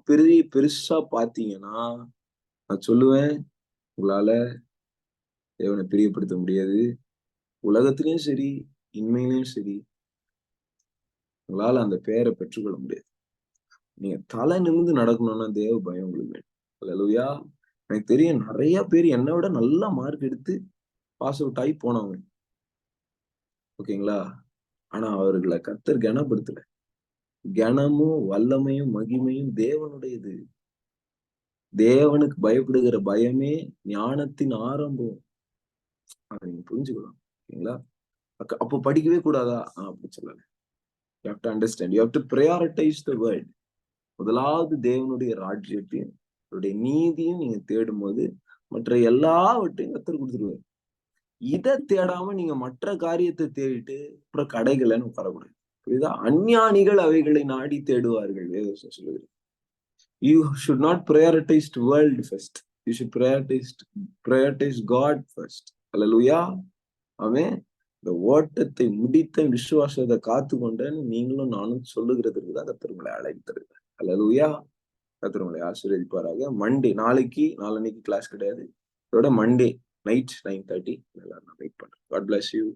பெருசா பாத்தீங்கன்னா, நான் சொல்லுவேன், உங்களால தேவனை பிரியப்படுத்த முடியாது. உலகத்திலயும் சரி, இன்மையிலையும் சரி, உங்களால அந்த பேரை பெற்றுக்கொள்ள முடியாது. நீங்க தலை நிமிர்ந்து நடக்கணும்னா தேவ பயம் உங்களுக்கு வேணும். அல்லேலூயா. எனக்கு தெரியும் நிறைய பேர் என்னை விட நல்ல மார்க் எடுத்து பாஸ் அவுட் ஆகி போனவங்க, ஓகேங்களா? ஆனா அவர்களை கர்த்தர் கனப்படுத்தல. கனமும் வல்லமையும் மகிமையும் தேவனுடையது. தேவனுக்கு பயப்படுகிற பயமே ஞானத்தின் ஆரம்பம். அதை நீங்க புரிஞ்சுக்கணும், ஓகேங்களா? அப்போ படிக்கவே கூடாதா? அப்படி சொல்லல. You have to understand. You have to prioritize the word. முதலாவது தேவனுடைய ராஜ்யத்தையும் அவருடைய நீதியும் நீங்க தேடும் போது மற்ற எல்லாவற்றையும் கர்த்தர் கொடுத்துருவாரு. இதை தேடாம நீங்க மற்ற காரியத்தை தேடிட்டு அப்புறம் கடைகள்னு உட்காரக்கூடாது. புரியுதா? அஞ்ஞானிகள் அவைகளை நாடி தேடுவார்கள் வேதம் சொல்லுது. You should not prioritize the world first. You should prioritize God first. Hallelujah. ஆமென். இந்த ஓட்டத்தை முடித்த விசுவாசத்தை காத்து கொண்டேன்னு நீங்களும் நானும் சொல்லுகிறதுக்கு தான் கர்த்தர் உங்களை அழைத்திருக்கிறார். ஹல்லேலூயா. கர்த்தர் உங்களை ஆசீர்வதிப்பாராக. மண்டே, நாளன்னைக்கு கிளாஸ் கிடையாது. இதோட மண்டே நைட் 9:30 எல்லாரும் நான் வெயிட் பண்றேன். God bless you.